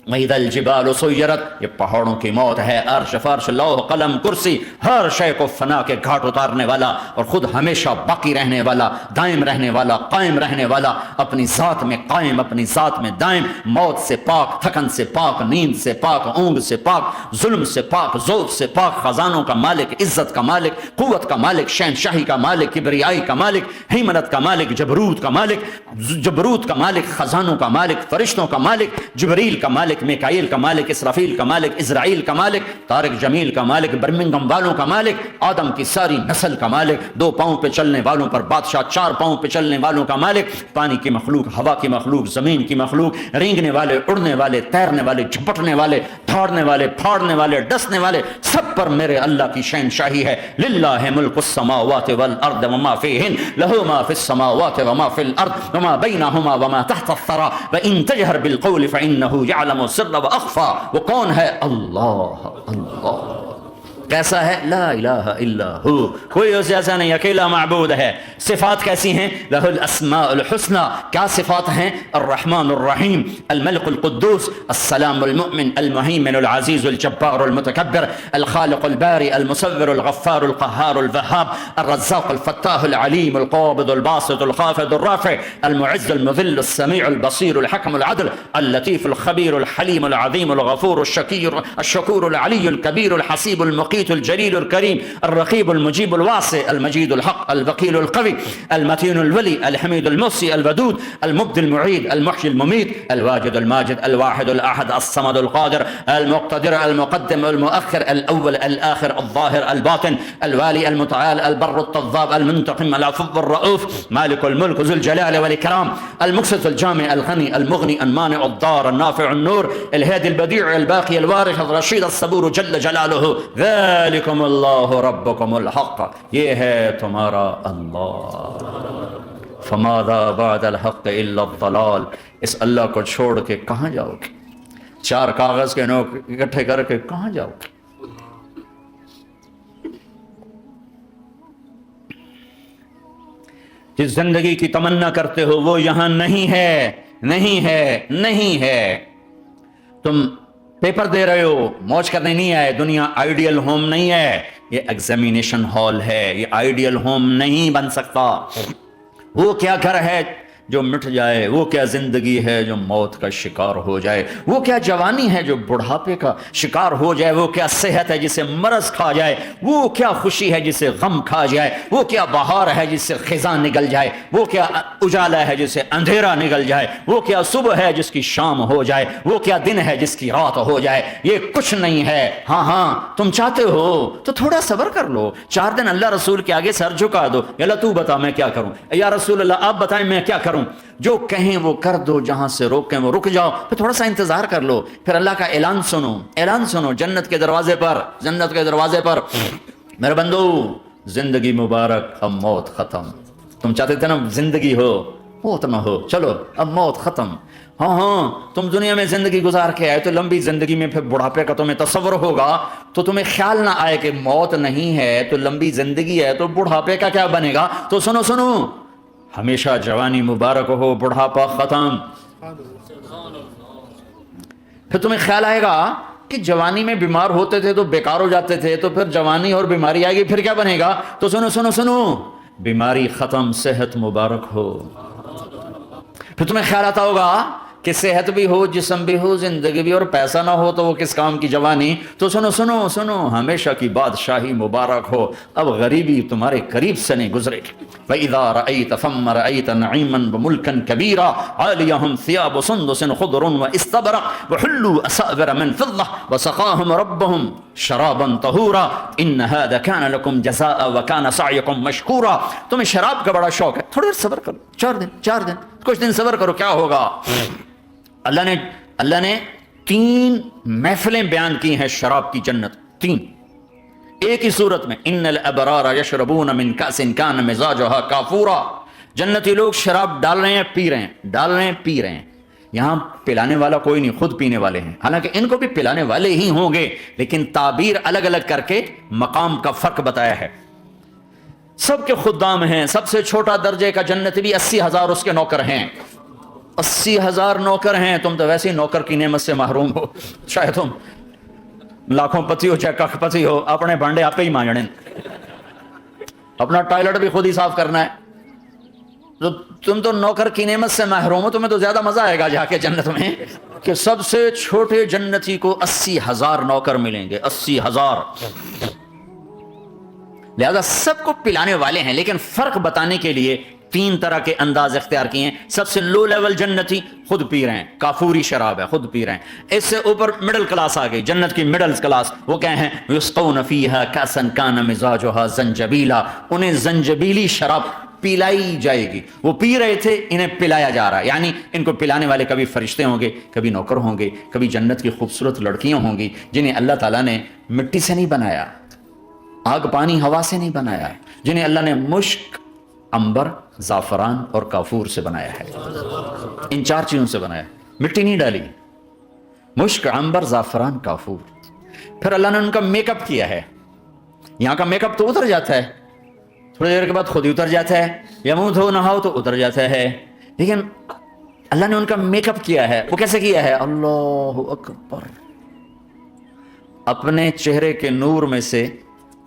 وَإِذَا الْجِبَالُ سُيِّرَتْ، یہ پہاڑوں کی موت ہے۔ عرش فرش لوح قلم کرسی، ہر شے کو فنا کے گھاٹ اتارنے والا اور خود ہمیشہ باقی رہنے والا، دائم رہنے والا، قائم رہنے والا، اپنی ذات میں قائم، اپنی ذات میں دائم، موت سے پاک، تھکن سے پاک، نیند سے پاک، اونگ سے پاک، ظلم سے پاک، ذوق سے پاک، خزانوں کا مالک، عزت کا مالک، قوت کا مالک، شہنشاہی کا مالک، کبریائی کا مالک، حیمنت کا مالک، جبروت کا مالک، خزانوں کا مالک، فرشتوں کا مالک، جبریل کا مالک، میکائیل کا مالک، اسرافیل کا مالک، اسرائیل کا مالک، طارق جمیل کا مالک، برمنگم والوں کا مالک، آدم کی ساری نسل کا مالک، 2 پاؤں پہ چلنے والوں پر بادشاہ، 4 پاؤں پہ چلنے والوں کا مالک، پانی کی مخلوق، ہوا کی مخلوق، زمین کی مخلوق، رینگنے والے، اڑنے والے، تیرنے والے، جھپٹنے والے، دھاڑنے والے، پھاڑنے والے، ڈسنے والے، سب پر میرے اللہ کی شہنشاہی ہے۔ للہ ملک السماوات والارض وما فیہن، لہ ما فی السماوات وما فی الارض وما بینہما وما تحت الثری وان تجہر بالقول فانہ یعلم السر واخفی۔ وہ کون ہے؟ اللہ۔ اللہ کیسا ہے؟ لا الہ الا ہو، کوئی اس جیسا نہیں، اکیلا معبود ہے۔ صفات کیسی ہیں؟ لہ الاسماء الحسنى، کیا صفات ہیں؟ الرحمن الرحیم، الملک القدوس، السلام المؤمن، المہیمن العزیز الجبار المتکبر، الخالق الباری المصور الغفار القہار الوہاب، الرزاق الفتاح العلیم القابض الباسط الخافض الرافع، المعز المذل السمیع البصیر الحکم العدل، اللطیف الخبیر الحلیم العظیم الغفور الشکور العلی الکبیر الحسیب المقیت الجلیل الکریم، الرقیب المجیب الواسع، المجید الحق، الوکیل القوی، المتین الولی، الحمید المحصی، الودود، المبدی المعید، المحیی الممیت، الواجد الماجد، الواحد الاحد، الصمد القادر، المقتدر، المقدم، المؤخر، الاول، الاخر، الظاهر، الباطن، الوالي، المتعال، البر التضاب، المنتقم، العفو الرؤوف، مالك الملك ذو الجلال والإكرام، المقسط الجامع الغني المغني المانع الضار النافع النور، الهادي البديع الباقي الوارث الرشيد الصبور جل جلاله، ذلكم الله ربكم الحق، یہ ہے تمہارا اللہ۔ فماذا بعد الحق الا الضلال، اس اللہ کو چھوڑ کے کہاں جاؤ گے؟ 4 کاغذ کے نوٹ اکٹھے کر کے کہاں جاؤ گے؟ جس زندگی کی تمنا کرتے ہو وہ یہاں نہیں ہے، نہیں ہے، نہیں ہے۔ تم پیپر دے رہے ہو، موج کرنے نہیں آئے۔ دنیا آئیڈیل ہوم نہیں ہے، یہ ایگزامینیشن ہال ہے، یہ آئیڈیل ہوم نہیں بن سکتا۔ وہ کیا گھر ہے جو مٹ جائے، وہ کیا زندگی ہے جو موت کا شکار ہو جائے، وہ کیا جوانی ہے جو بڑھاپے کا شکار ہو جائے، وہ کیا صحت ہے جسے مرض کھا جائے، وہ کیا خوشی ہے جسے غم کھا جائے، وہ کیا بہار ہے جس سے خزاں نکل جائے، وہ کیا اجالا ہے جس سے اندھیرا نکل جائے، وہ کیا صبح ہے جس کی شام ہو جائے، وہ کیا دن ہے جس کی رات ہو جائے، یہ کچھ نہیں ہے۔ ہاں تم چاہتے ہو تو تھوڑا صبر کر لو، 4 دن اللہ رسول کے آگے سر جھکا دو، یا اللہ تو بتا میں کیا کروں، یا رسول اللہ آپ بتائیں میں کیا کروں، جو کہیں وہ کر دو، جہاں سے روکیں وہ رک جاؤ، پھر تھوڑا سا انتظار کر لو، پھر اللہ کا اعلان سنو، اعلان سنو جنت کے دروازے پر، جنت کے دروازے پر، میرے بندو زندگی مبارک، اب موت ختم۔ تم چاہتے تھے نا زندگی ہو موت نہ ہو، چلو اب موت ختم۔ ہاں تم دنیا میں زندگی گزار کے آئے تو لمبی زندگی میں پھر بڑھاپے کا تمہیں تصور ہوگا تو تمہیں خیال نہ آئے کہ موت نہیں ہے تو لمبی زندگی ہے تو بڑھاپے کا کیا بنے گا۔ تو سنو سنو، ہمیشہ جوانی مبارک ہو، بڑھاپا ختم۔ پھر تمہیں خیال آئے گا کہ جوانی میں بیمار ہوتے تھے تو بیکار ہو جاتے تھے، تو پھر جوانی اور بیماری آئے گی پھر کیا بنے گا۔ تو سنو سنو سنو، بیماری ختم، صحت مبارک ہو۔ پھر تمہیں خیال آتا ہوگا کہ صحت بھی ہو، جسم بھی ہو، زندگی بھی، اور پیسہ نہ ہو تو وہ کس کام کی جوانی۔ تو سنو سنو سنو، ہمیشہ کی بادشاہی مبارک ہو، اب غریبی تمہارے قریب سے نہیں گزرے گی۔ وَإِذَا رَأَيْتَ ثَمَّ رَأَيْتَ نَعِيمًا وَمُلْكًا كَبِيرًا عَالِيَهُمْ ثِيَابُ سُنْدُسٍ خُضْرٌ وَإِسْتَبْرَقٍ وَحُلُّوا أَسَاوِرَ مِنْ فِضَّةٍ وَسَقَاهُمْ رَبُّهُمْ شَرَابًا طَهُورًا إِنَّ هَذَا كَانَ لَكُمْ جَزَاءً وَكَانَ سَعْيُكُمْ مَشْكُورًا۔ تمہیں شراب کا بڑا شوق ہے، تھوڑی دیر صبر کرو، 4 دن کچھ دن صبر کرو، کیا ہوگا۔ اللہ نے 3 محفلیں بیان کی ہیں شراب کی، جنت 3 ایک ہی صورت میں۔ ان الابرار یشربون من کاس کان مزاجها کافورا، جنتی لوگ شراب ڈال رہے ہیں پی رہے ہیں، ڈال رہے ہیں پی رہے ہیں۔ یہاں پلانے والا کوئی نہیں، خود پینے والے ہیں، حالانکہ ان کو بھی پلانے والے ہی ہوں گے، لیکن تعبیر الگ الگ کر کے مقام کا فرق بتایا ہے۔ سب کے خدام ہیں، سب سے چھوٹا درجے کا جنت بھی 80,000 اس کے نوکر ہیں، 80,000 نوکر ہیں۔ تم تو ویسے ہی نوکر کی نعمت سے محروم ہو، چاہے تم لاکھوں پتی ہو چاہے کخ پتی ہو، اپنے بانڈے آپ ہی مانجنے، اپنا ٹوائلٹ بھی خود ہی صاف کرنا ہے۔ تو تم تو نوکر کی نعمت سے محروم ہو، تمہیں تو زیادہ مزہ آئے گا جا کے جنت میں کہ سب سے چھوٹے جنتی کو 80,000 نوکر ملیں گے، 80,000۔ لہذا سب کو پلانے والے ہیں، لیکن فرق بتانے کے لیے 3 طرح کے انداز اختیار کیے ہیں۔ سب سے لو لیول جنتی خود پی رہے ہیں، کافوری شراب ہے، خود پی رہے ہیں۔ اس سے اوپر مڈل کلاس آ گئی، جنت کی مڈل کلاس، وہ کیا ہیں؟ یسقون فیہا کاسا کان مزاجھا زنجبیلا، انہیں زنجبیلی شراب پلائی جائے گی۔ وہ پی رہے تھے، انہیں پلایا جا رہا ہے، یعنی ان کو پلانے والے کبھی فرشتے ہوں گے، کبھی نوکر ہوں گے، کبھی جنت کی خوبصورت لڑکیاں ہوں گی جنہیں اللہ تعالیٰ نے مٹی سے نہیں بنایا، آگ پانی ہوا سے نہیں بنایا، جنہیں اللہ نے مشک، عنبر، زعفران اور کافور سے بنایا ہے۔ ان 4 چیزوں سے بنایا ہے، مٹی نہیں ڈالی، مشک، عنبر، زعفران، کافور۔ پھر اللہ نے ان کا میک اپ کیا ہے۔ یہاں کا میک اپ تو اتر جاتا ہے، تھوڑی دیر کے بعد خود ہی اتر جاتا ہے، یا منہ دھو نہاؤ تو اتر جاتا ہے، لیکن اللہ نے ان کا میک اپ کیا ہے۔ وہ کیسے کیا ہے؟ اللہ اکبر، اپنے چہرے کے نور میں سے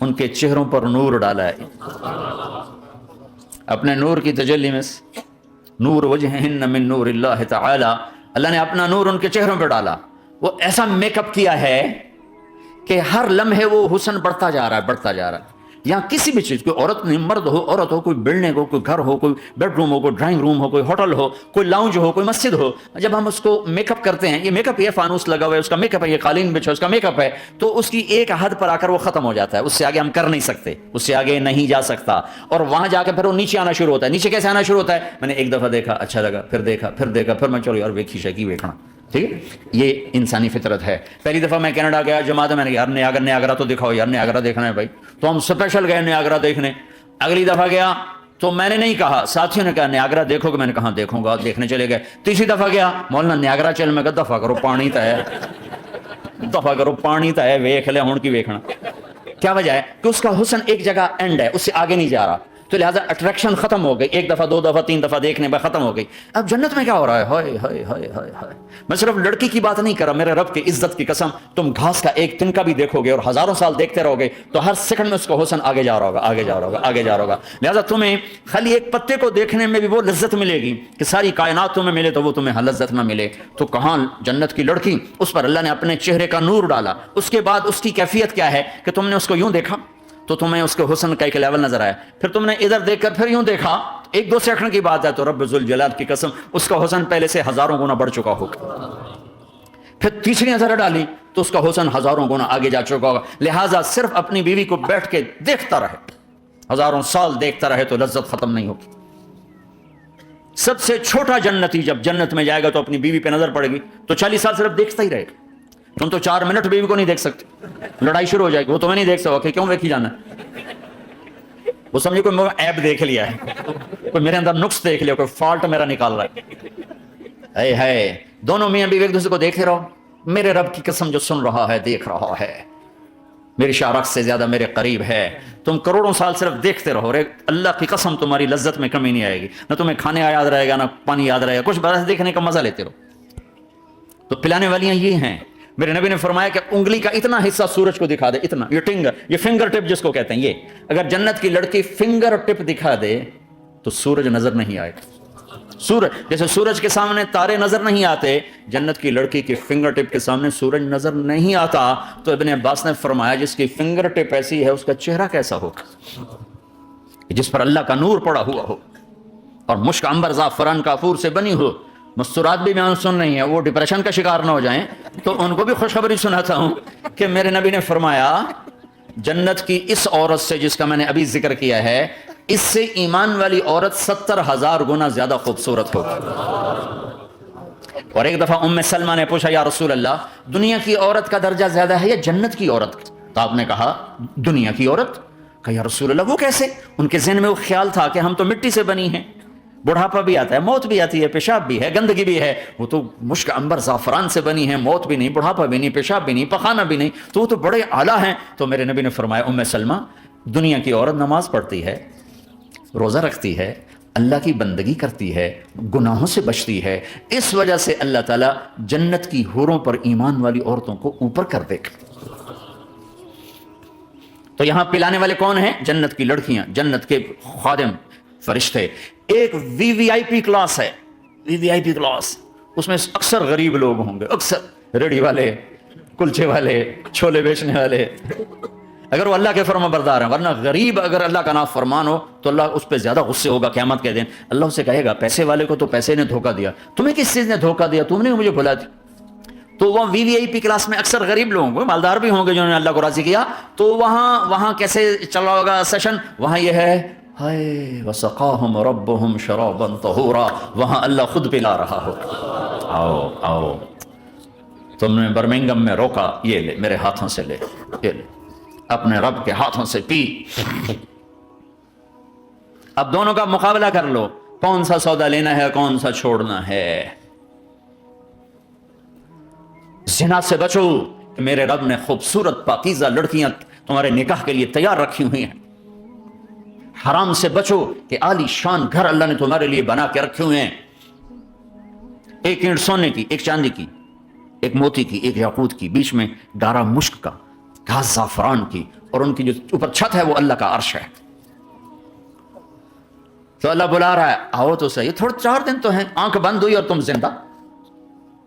ان کے چہروں پر نور ڈالا ہے، اپنے نور کی تجلی میں سے، نور وجہہن من نور اللہ تعالی، اللہ نے اپنا نور ان کے چہروں پہ ڈالا۔ وہ ایسا میک اپ کیا ہے کہ ہر لمحے وہ حسن بڑھتا جا رہا ہے، بڑھتا جا رہا ہے۔ یہاں کسی بھی چیز، کوئی عورت نہیں، مرد ہو، عورت ہو، کوئی بلڈنگ ہو، کوئی گھر ہو، کوئی بیڈ روم ہو، کوئی ڈرائنگ روم ہو، کوئی ہوٹل ہو، کوئی لاؤنج ہو، کوئی مسجد ہو، جب ہم اس کو میک اپ کرتے ہیں، یہ میک اپ، یہ فانوس لگا ہوا ہے اس کا میک اپ ہے، یہ قالین بچھا اس کا میک اپ ہے، تو اس کی ایک حد پر آ کر وہ ختم ہو جاتا ہے، اس سے آگے ہم کر نہیں سکتے، اس سے آگے نہیں جا سکتا، اور وہاں جا کے پھر وہ نیچے آنا شروع ہوتا ہے۔ نیچے کیسے آنا شروع ہوتا ہے؟ میں نے ایک دفعہ دیکھا، اچھا لگا، پھر دیکھا، پھر دیکھا، پھر میں چلو یار ویکھی شیکی ویکھنا، ٹھیک ہے، یہ انسانی فطرت ہے۔ پہلی دفعہ میں کینیڈا گیا جماعت میں نے کہا یار نیاگرا تو دکھاؤ یار، نیاگرا دیکھنا ہے بھائی، تو ہم اسپیشل گئے نیاگرا دیکھنے۔ اگلی دفعہ گیا تو میں نے نہیں کہا، ساتھیوں نے کہا نیاگرا دیکھو گے، میں نے کہا دیکھوں گا، دیکھنے چلے گئے۔ تیسری دفعہ گیا، مولانا نیاگرا چل، میں کہا دفعہ کرو پانی تا ہے، دفعہ کرو پانی تا ہے، ویکھ لے ہن کی ویکھنا۔ کیا وجہ ہے؟ کہ اس کا حسن ایک جگہ اینڈ ہے، اس سے آگے نہیں جا رہا۔ تو لہٰذا اٹریکشن ختم ہو گئی، ایک دفعہ دو دفعہ تین دفعہ دیکھنے میں ختم ہو گئی. اب جنت میں کیا ہو رہا ہے؟ ہائے ہائے ہائے ہائے ہائے. میں صرف لڑکی کی بات نہیں کر رہا، میرے رب کی عزت کی قسم، تم گھاس کا ایک تنکا بھی دیکھو گے اور ہزاروں سال دیکھتے رہو گے تو ہر سیکنڈ میں اس کا حسن آگے جا رہا ہوگا، آگے جا رہا ہوگا، آگے جا رہا ہوگا. لہٰذا تمہیں خالی ایک پتے کو دیکھنے میں بھی وہ لذت ملے گی کہ ساری کائنات تمہیں ملے تو وہ تمہیں لذت نہ ملے. تو کہاں جنت کی لڑکی، اس پر اللہ نے اپنے چہرے کا نور ڈالا. اس کے بعد اس کی کیفیت کیا ہے کہ تم نے اس کو یوں دیکھا تو تمہیں اس کے حسن کا ایک لیول نظر آیا، پھر تم نے ادھر دیکھ کر پھر یوں دیکھا، ایک دو سیکنڈ کی بات ہے تو رب ذوالجلال کی قسم اس کا حسن پہلے سے ہزاروں گنا بڑھ چکا ہوگا. پھر تیسری نظر ڈالی تو اس کا حسن ہزاروں گنا آگے جا چکا ہوگا. لہٰذا صرف اپنی بیوی کو بیٹھ کے دیکھتا رہے، ہزاروں سال دیکھتا رہے تو لذت ختم نہیں ہوگی. سب سے چھوٹا جنتی جب جنت میں جائے گا تو اپنی بیوی پہ نظر پڑے گی تو 40 سال صرف دیکھتا ہی رہے گا. تم تو 4 منٹ بیوی کو نہیں دیکھ سکتے، لڑائی شروع ہو جائے گی. وہ تمہیں نہیں دیکھ سکتا کہ کیوں دیکھی جانا ہے، وہ سمجھے کوئی ایپ دیکھ لیا ہے، کوئی میرے اندر نقص دیکھ لیا، کوئی فالٹ میرا نکال رہا ہے. ہے دونوں میاں بیوی ایک دوسرے کو دیکھتے رہو. میرے رب کی قسم جو سن رہا ہے، دیکھ رہا ہے، میری شارخ سے زیادہ میرے قریب ہے. تم کروڑوں سال صرف دیکھتے رہو، اللہ کی قسم تمہاری لذت میں کمی نہیں آئے گی، نہ تمہیں کھانے یاد رہے گا نہ پانی یاد رہے گا، کچھ بس دیکھنے کا مزہ لیتے رہو. تو پلانے والیاں یہ ہیں. میرے نبی نے فرمایا کہ انگلی کا اتنا حصہ سورج کو دکھا دے، اتنا، یہ فنگر ٹپ جس کو کہتے ہیں، یہ اگر جنت کی لڑکی فنگر ٹپ دکھا دے تو سورج نظر نہیں آئے گا. سورج جیسے سورج کے سامنے تارے نظر نہیں آتے، جنت کی لڑکی کی فنگر ٹپ کے سامنے سورج نظر نہیں آتا. تو ابن عباس نے فرمایا جس کی فنگر ٹپ ایسی ہے اس کا چہرہ کیسا ہوگا، جس پر اللہ کا نور پڑا ہوا ہو اور مشک عنبر زعفران کافور سے بنی ہو. مستورات بھی بیان سن رہی ہیں، وہ ڈپریشن کا شکار نہ ہو جائیں تو ان کو بھی خوشخبری سناتا ہوں کہ میرے نبی نے فرمایا جنت کی اس عورت سے جس کا میں نے ابھی ذکر کیا ہے، اس سے ایمان والی عورت 70,000 گنا زیادہ خوبصورت ہوگی. اور ایک دفعہ ام سلمہ نے پوچھا یا رسول اللہ، دنیا کی عورت کا درجہ زیادہ ہے یا جنت کی عورت کا؟ تو آپ نے کہا دنیا کی عورت. کہا یا رسول اللہ وہ کیسے؟ ان کے ذہن میں وہ خیال تھا کہ ہم تو مٹی سے بنی ہیں، بڑھاپا بھی آتا ہے، موت بھی آتی ہے، پیشاب بھی ہے، گندگی بھی ہے. وہ تو مشک عنبر زعفران سے بنی ہے، موت بھی نہیں، بڑھاپا بھی نہیں، پیشاب بھی نہیں، پخانہ بھی نہیں، تو وہ تو بڑے اعلیٰ ہیں. تو میرے نبی نے فرمایا ام سلمہ، دنیا کی عورت نماز پڑھتی ہے، روزہ رکھتی ہے، اللہ کی بندگی کرتی ہے، گناہوں سے بچتی ہے، اس وجہ سے اللہ تعالیٰ جنت کی حوروں پر ایمان والی عورتوں کو اوپر کر دے گا. تو یہاں پلانے والے کون ہیں؟ جنت کی لڑکیاں، جنت کے خادم فرشتے. ایک وی وی آئی پی کلاس ہے، وی وی آئی پی کلاس، اس میں اکثر غریب لوگ ہوں گے، اکثر ریڑھی والے، کلچے والے، چھولے بیچنے والے، اگر وہ اللہ کے فرما بردار ہیں. ورنہ غریب اگر اللہ کا نافرمان ہو تو اللہ اس پہ زیادہ غصے ہوگا قیامت کے دن. اللہ اسے کہے گا پیسے والے کو تو پیسے نے دھوکہ دیا، تمہیں کس چیز نے دھوکہ دیا، تم نے مجھے بھلا دی. تو وہ وی وی آئی پی کلاس میں اکثر غریب لوگ ہوں گے، مالدار بھی ہوں گے جنہوں نے اللہ کو راضی کیا. تو وہاں کیسے چلا ہوگا سیشن؟ وہاں یہ ہے ہائے وسقاہم ربہم شرابا طہورا، وہاں اللہ خود پلا رہا ہو. آؤ آؤ، تم نے برمنگم میں روکا، یہ لے میرے ہاتھوں سے لے، یہ لے اپنے رب کے ہاتھوں سے پی. اب دونوں کا مقابلہ کر لو، کون سا سودا لینا ہے، کون سا چھوڑنا ہے. زنا سے بچو کہ میرے رب نے خوبصورت پاکیزہ لڑکیاں تمہارے نکاح کے لیے تیار رکھی ہوئی ہیں. حرام سے بچو کہ عالی شان گھر اللہ نے تمہارے لیے بنا کے رکھے ہوئے ہیں، ایک اینٹ سونے کی، ایک چاندی کی، ایک موتی کی، ایک یاقوت کی، بیچ میں گارا مشک کا، گھاس زعفران کی، اور ان کی جو اوپر چھت ہے وہ اللہ کا عرش ہے. تو اللہ بلا رہا ہے آؤ تو صحیح، تھوڑے 4 دن تو ہیں، آنکھ بند ہوئی اور تم زندہ،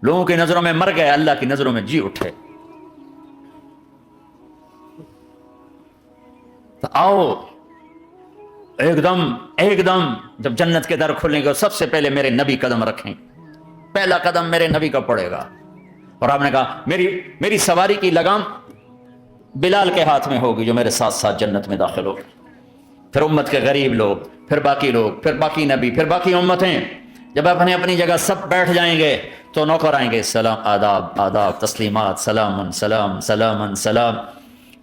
لوگوں کی نظروں میں مر گئے، اللہ کی نظروں میں جی اٹھے. تو آؤ ایک دم جب جنت کے در کھلیں گے سب سے پہلے میرے نبی قدم رکھیں، پہلا قدم میرے نبی کا پڑے گا. اور آپ نے کہا میری سواری کی لگام بلال کے ہاتھ میں ہوگی جو میرے ساتھ ساتھ جنت میں داخل ہوگی. پھر امت کے غریب لوگ، پھر باقی لوگ، پھر باقی نبی، پھر باقی امتیں. جب اپنی جگہ سب بیٹھ جائیں گے تو نوکر آئیں گے، سلام، آداب آداب، تسلیمات، سلام سلام سلام سلام.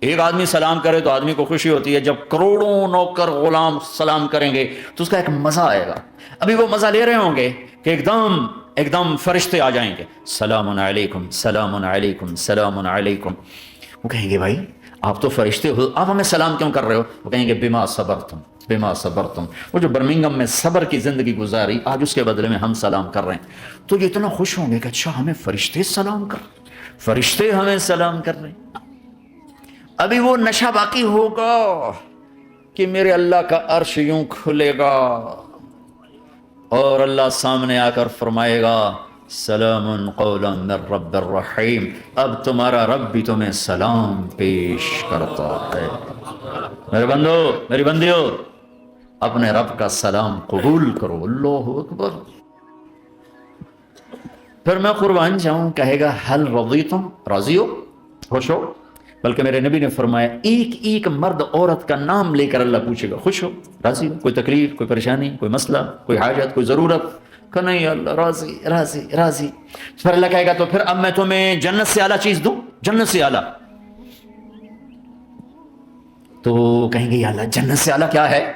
ایک آدمی سلام کرے تو آدمی کو خوشی ہوتی ہے، جب کروڑوں نوکر غلام سلام کریں گے تو اس کا ایک مزہ آئے گا. ابھی وہ مزہ لے رہے ہوں گے کہ ایک دم فرشتے آ جائیں گے، سلام علیکم سلام علیکم سلام علیکم. وہ کہیں گے بھائی آپ تو فرشتے ہو، آپ ہمیں سلام کیوں کر رہے ہو؟ وہ کہیں گے بما صبرتم بما صبرتم، وہ جو برمنگم میں صبر کی زندگی گزاری، آج اس کے بدلے میں ہم سلام کر رہے ہیں، تو یہ اتنا خوش ہوں گے کہ اچھا ہمیں فرشتے سلام کر رہے ہیں، فرشتے ہمیں سلام کر رہے ہیں۔ ابھی وہ نشہ باقی ہوگا کہ میرے اللہ کا عرش یوں کھلے گا اور اللہ سامنے آ کر فرمائے گا سلام قولا من رب الرحیم، اب تمہارا رب بھی تمہیں سلام پیش کرتا ہے۔ میرے بندو، میری بندیو، اپنے رب کا سلام قبول کرو۔ اللہ اکبر۔ پھر میں قربان جاؤں، کہے گا حل رضیتم، راضی ہو، خوش ہو؟ بلکہ میرے نبی نے فرمایا ایک ایک مرد عورت کا نام لے کر اللہ پوچھے گا خوش ہو، راضی ہو؟ کوئی تکلیف، کوئی پریشانی، کوئی مسئلہ، کوئی حاجت، کوئی ضرورت؟ کہ نہیں اللہ راضی راضی راضی۔ پھر اللہ کہے گا تو پھر اب میں تمہیں جنت سے اعلیٰ چیز دوں، جنت سے اعلیٰ۔ تو کہیں گے یا اللہ جنت سے اعلیٰ کیا ہے؟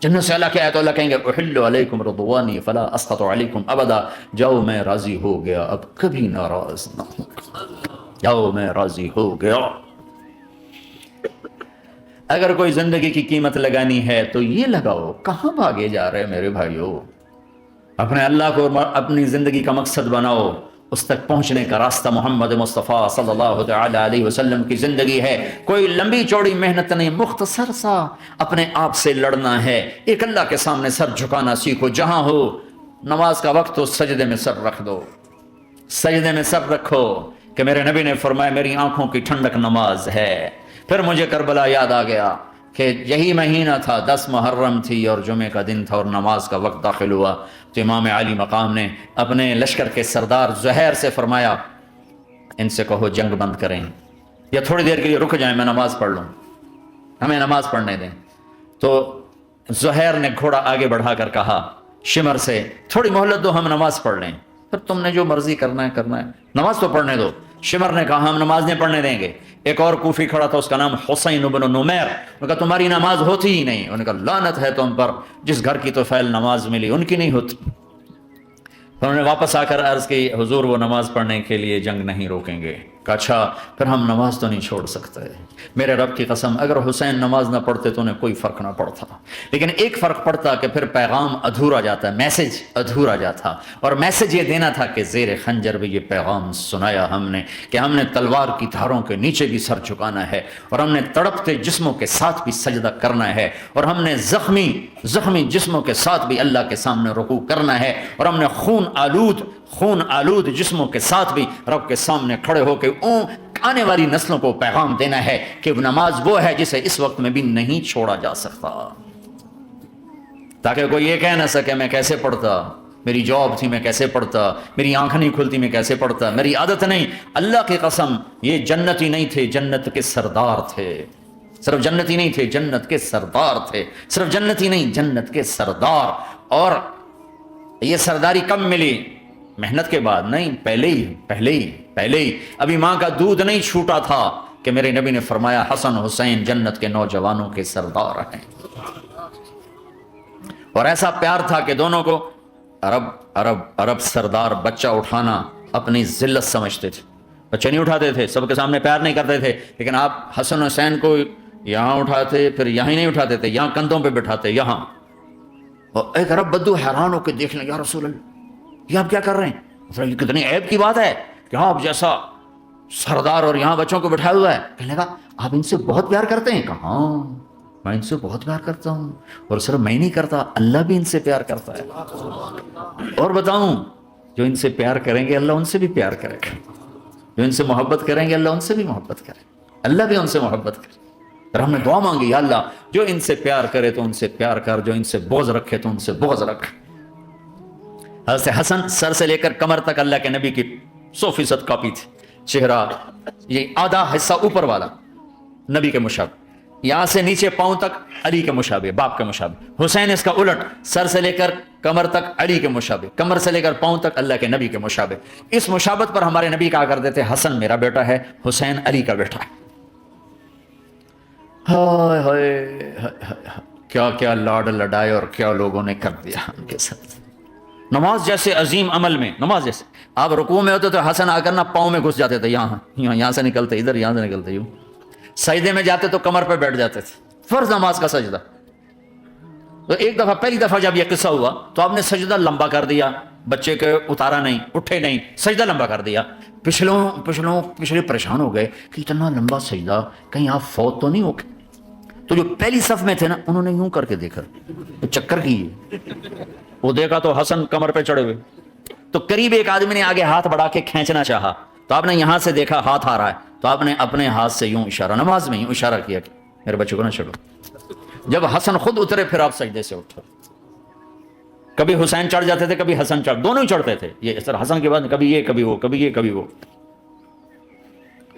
جنت سے اعلیٰ کیا ہے؟ تو اللہ کہیں گے احل علیکم رضوانی فلا اسخط علیکم ابدا، جاؤ میں راضی ہو گیا، اب کبھی ناراض نہ ہوں، جاؤ میں راضی ہو گیا۔ اگر کوئی زندگی کی قیمت لگانی ہے تو یہ لگاؤ، کہاں بھاگے جا رہے میرے بھائیو؟ اپنے اللہ کو اپنی زندگی کا مقصد بناؤ، اس تک پہنچنے کا راستہ محمد مصطفیٰ صلی اللہ تعالی علیہ وسلم کی زندگی ہے۔ کوئی لمبی چوڑی محنت نہیں، مختصر سا اپنے آپ سے لڑنا ہے، ایک اللہ کے سامنے سر جھکانا سیکھو، جہاں ہو نماز کا وقت ہو سجدے میں سر رکھ دو، سجدے میں سر رکھو، کہ میرے نبی نے فرمایا میری آنکھوں کی ٹھنڈک نماز ہے۔ پھر مجھے کربلا یاد آ گیا کہ یہی مہینہ تھا، 10 محرم تھی اور جمعے کا دن تھا اور نماز کا وقت داخل ہوا، تو امام علی مقام نے اپنے لشکر کے سردار زہیر سے فرمایا ان سے کہو جنگ بند کریں یا تھوڑی دیر کے لیے رک جائیں، میں نماز پڑھ لوں، ہمیں نماز پڑھنے دیں۔ تو زہیر نے گھوڑا آگے بڑھا کر کہا شمر سے تھوڑی مہلت دو، ہم نماز پڑھ لیں، پھر تم نے جو مرضی کرنا ہے، نماز تو پڑھنے دو۔ شمر نے کہا ہم نماز نہیں پڑھنے دیں گے۔ ایک اور کوفی کھڑا تھا، اس کا نام حسین بن نمیر، انہوں نے کہا تمہاری نماز ہوتی ہی نہیں، انہوں نے کہا لعنت ہے تم پر، جس گھر کی تو فعل نماز ملی ان کی نہیں ہوتی۔ انہوں نے واپس آ کر عرض کی حضور وہ نماز پڑھنے کے لیے جنگ نہیں روکیں گے۔ کہا اچھا پھر ہم نماز تو نہیں چھوڑ سکتے۔ میرے رب کی قسم اگر حسین نماز نہ پڑھتے تو انہیں کوئی فرق نہ پڑتا، لیکن ایک فرق پڑتا کہ پھر پیغام ادھورا جاتا، میسج ادھورا جاتا، اور میسج یہ دینا تھا کہ زیر خنجر بھی یہ پیغام سنایا ہم نے کہ ہم نے تلوار کی دھاروں کے نیچے بھی سر جھکانا ہے، اور ہم نے تڑپتے جسموں کے ساتھ بھی سجدہ کرنا ہے، اور ہم نے زخمی جسموں کے ساتھ بھی اللہ کے سامنے رکوع کرنا ہے، اور ہم نے خون آلود جسموں کے ساتھ بھی رب کے سامنے کھڑے ہو کے آنے والی نسلوں کو پیغام دینا ہے کہ نماز وہ ہے جسے اس وقت میں بھی نہیں چھوڑا جا سکتا، تاکہ کوئی یہ کہہ نہ سکے میں کیسے پڑھتا، میری جاب تھی میں کیسے پڑھتا، میری آنکھ نہیں کھلتی میں کیسے پڑھتا، میری عادت نہیں۔ اللہ کی قسم یہ جنتی نہیں تھے، جنت کے سردار تھے، صرف جنتی نہیں تھے، جنت کے سردار تھے، صرف جنتی نہیں، جنت کے سردار۔ اور یہ سرداری کب ملی؟ محنت کے بعد نہیں، پہلے ہی ابھی ماں کا دودھ نہیں چھوٹا تھا کہ میرے نبی نے فرمایا حسن حسین جنت کے نوجوانوں کے سردار ہیں۔ اور ایسا پیار تھا کہ دونوں کو عرب سردار بچہ اٹھانا اپنی ذلت سمجھتے تھے، بچے نہیں اٹھاتے تھے، سب کے سامنے پیار نہیں کرتے تھے، لیکن آپ حسن حسین کو یہاں اٹھاتے، پھر یہاں ہی نہیں اٹھاتے تھے، یہاں کندھوں پہ بٹھاتے، یہاں۔ اور ایک عرب بدو حیران ہو کے دیکھ لیں یا رسول اللہ یہ آپ کیا کر رہے ہیں؟ یہ کتنی عیب کی بات ہے کہ آپ جیسا سردار اور یہاں بچوں کو بٹھایا ہوا ہے۔ کہنے لگا آپ ان سے بہت پیار کرتے ہیں؟ کہا ہاں میں ان سے بہت پیار کرتا ہوں، اور صرف میں نہیں کرتا، اللہ بھی ان سے پیار کرتا ہے۔ اور بتاؤں جو ان سے پیار کریں گے اللہ ان سے بھی پیار کرے گا، جو ان سے محبت کریں گے اللہ ان سے بھی محبت کرے، اللہ بھی ان سے محبت کرے۔ اور ہم نے دعا مانگی یا اللہ جو ان سے پیار کرے تو ان سے پیار کر، جو ان سے بغض رکھے تو ان سے بغض رکھ۔ حضرت حسن سر سے لے کر کمر تک اللہ کے نبی کی 100% کاپی تھی، چہرہ یہ آدھا حصہ اوپر والا نبی کے مشابہ، یہاں سے نیچے پاؤں تک علی کے مشابہ، باپ کے مشابہ۔ حسین اس کا الٹ، سر سے لے کر کمر تک علی کے مشابہ، کمر سے لے کر پاؤں تک اللہ کے نبی کے مشابہ۔ اس مشابہت پر ہمارے نبی کہا کرتے تھے حسن میرا بیٹا ہے، حسین علی کا بیٹا ہے۔ ہائے ہائے کیا کیا لاڈ لڈائے اور کیا لوگوں نے کر دیا ان کے ساتھ۔ نماز جیسے عظیم عمل میں، نماز جیسے آپ رکوع میں ہوتے تو حسن آ کر نا پاؤں میں گھس جاتے تھے، یہاں سے نکلتے ادھر، یہاں سے نکلتے یوں۔ سجدے میں جاتے تو کمر پہ بیٹھ جاتے تھے، فرض نماز کا سجدہ تو ایک دفعہ پہلی دفعہ جب یہ قصہ ہوا تو آپ نے سجدہ لمبا کر دیا، بچے کے اتارا نہیں، اٹھے نہیں، سجدہ لمبا کر دیا۔ پچھلے پریشان ہو گئے کہ اتنا لمبا سجدہ، کہیں آپ فوت تو نہیں ہو گئے؟ تو جو پہلی صف میں تھے نا، انہوں نے یوں کر کے دیکھا، تو چکر کیے، وہ دیکھا تو حسن کمر پہ چڑھے ہوئے، تو قریب ایک آدمی نے آگے ہاتھ بڑھا کے کھینچنا چاہا، تو آپ نے یہاں سے دیکھا ہاتھ آ رہا ہے، تو آپ نے اپنے ہاتھ سے یوں اشارہ، نماز میں یوں اشارہ کیا کہ میرے بچے کو نہ چھوڑو۔ جب حسن خود اترے پھر آپ سجدے سے اٹھو۔ کبھی حسین چڑھ جاتے تھے، کبھی حسن دونوں ہی چڑھتے تھے، یہ سر حسن کے بعد کبھی یہ کبھی وہ، کبھی یہ کبھی وہ۔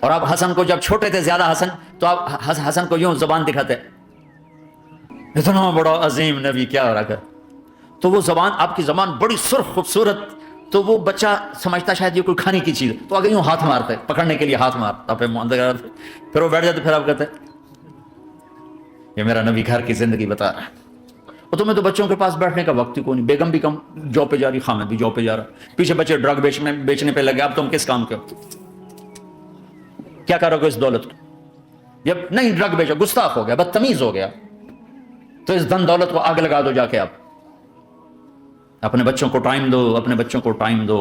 اور آپ حسن کو جب چھوٹے تھے زیادہ حسن، تو آپ حسن کو یوں زبان دکھاتے، اتنا بڑا عظیم نبی کیا ہو رہا ہے، تو وہ زبان، آپ کی زبان بڑی سرخ خوبصورت، تو وہ بچہ سمجھتا شاید یہ کوئی کھانے کی چیز، تو آگے یوں ہاتھ مارتے، پکڑنے کے لیے ہاتھ مارتا، پھر وہ بیٹھ جاتے، پھر آپ کہتے یہ میرا نبی گھر کی زندگی بتا رہا ہے۔ اور تمہیں تو بچوں کے پاس بیٹھنے کا وقت ہی کوئی نہیں، بیگم بھی کم جاب پہ جا رہی، خامد بھی جاب پہ جا رہا، پیچھے بچے ڈرگ بیچنے پہ لگے، اب تم کس کام کے ہو؟ کیا کرو گے اس دولت کو؟ جب نہیں ڈرگ بیچو، گستاخ ہو گیا، بدتمیز ہو گیا، تو اس دن دولت کو آگ لگا دو جا کے۔ آپ اپنے بچوں کو ٹائم دو، اپنے بچوں کو ٹائم دو۔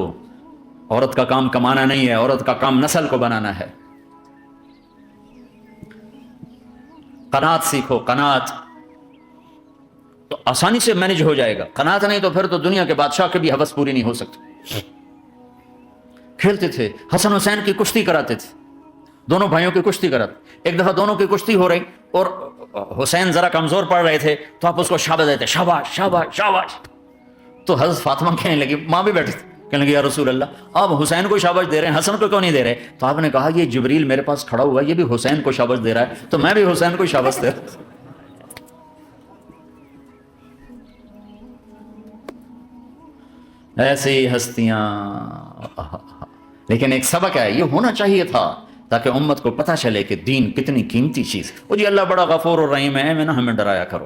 عورت کا کام کمانا نہیں ہے، عورت کا کام نسل کو بنانا ہے۔ قناعت سیکھو، قناعت تو آسانی سے مینج ہو جائے گا، قناعت نہیں تو پھر تو دنیا کے بادشاہ کی بھی حوث پوری نہیں ہو سکتی۔ کھیلتے تھے، حسن حسین کی کشتی کراتے تھے، دونوں بھائیوں کی کشتی کراتے۔ ایک دفعہ دونوں کی کشتی ہو رہی اور حسین ذرا کمزور پڑ رہے تھے، تو آپ اس کو شاباش دیتے، شاباش شاباش شاباش۔ تو حضرت فاطمہ کہنے لگی، ماں بھی بیٹھی تھی، کہنے لگی یا رسول اللہ آپ حسین کو شاباش دے رہے ہیں، حسن کو کیوں نہیں دے رہے؟ تو آپ نے کہا یہ جبریل میرے پاس کھڑا ہوا ہے، یہ بھی حسین کو شاباش دے رہا ہے، تو میں بھی حسین کو شاباش دے رہا ہوں۔ ایسی ہستیاں، لیکن ایک سبق ہے، یہ ہونا چاہیے تھا تاکہ امت کو پتہ چلے کہ دین کتنی قیمتی چیز ہے۔ وہ جی اللہ بڑا غفور الرحیم ہے، میں نہ ہمیں ڈرایا کرو۔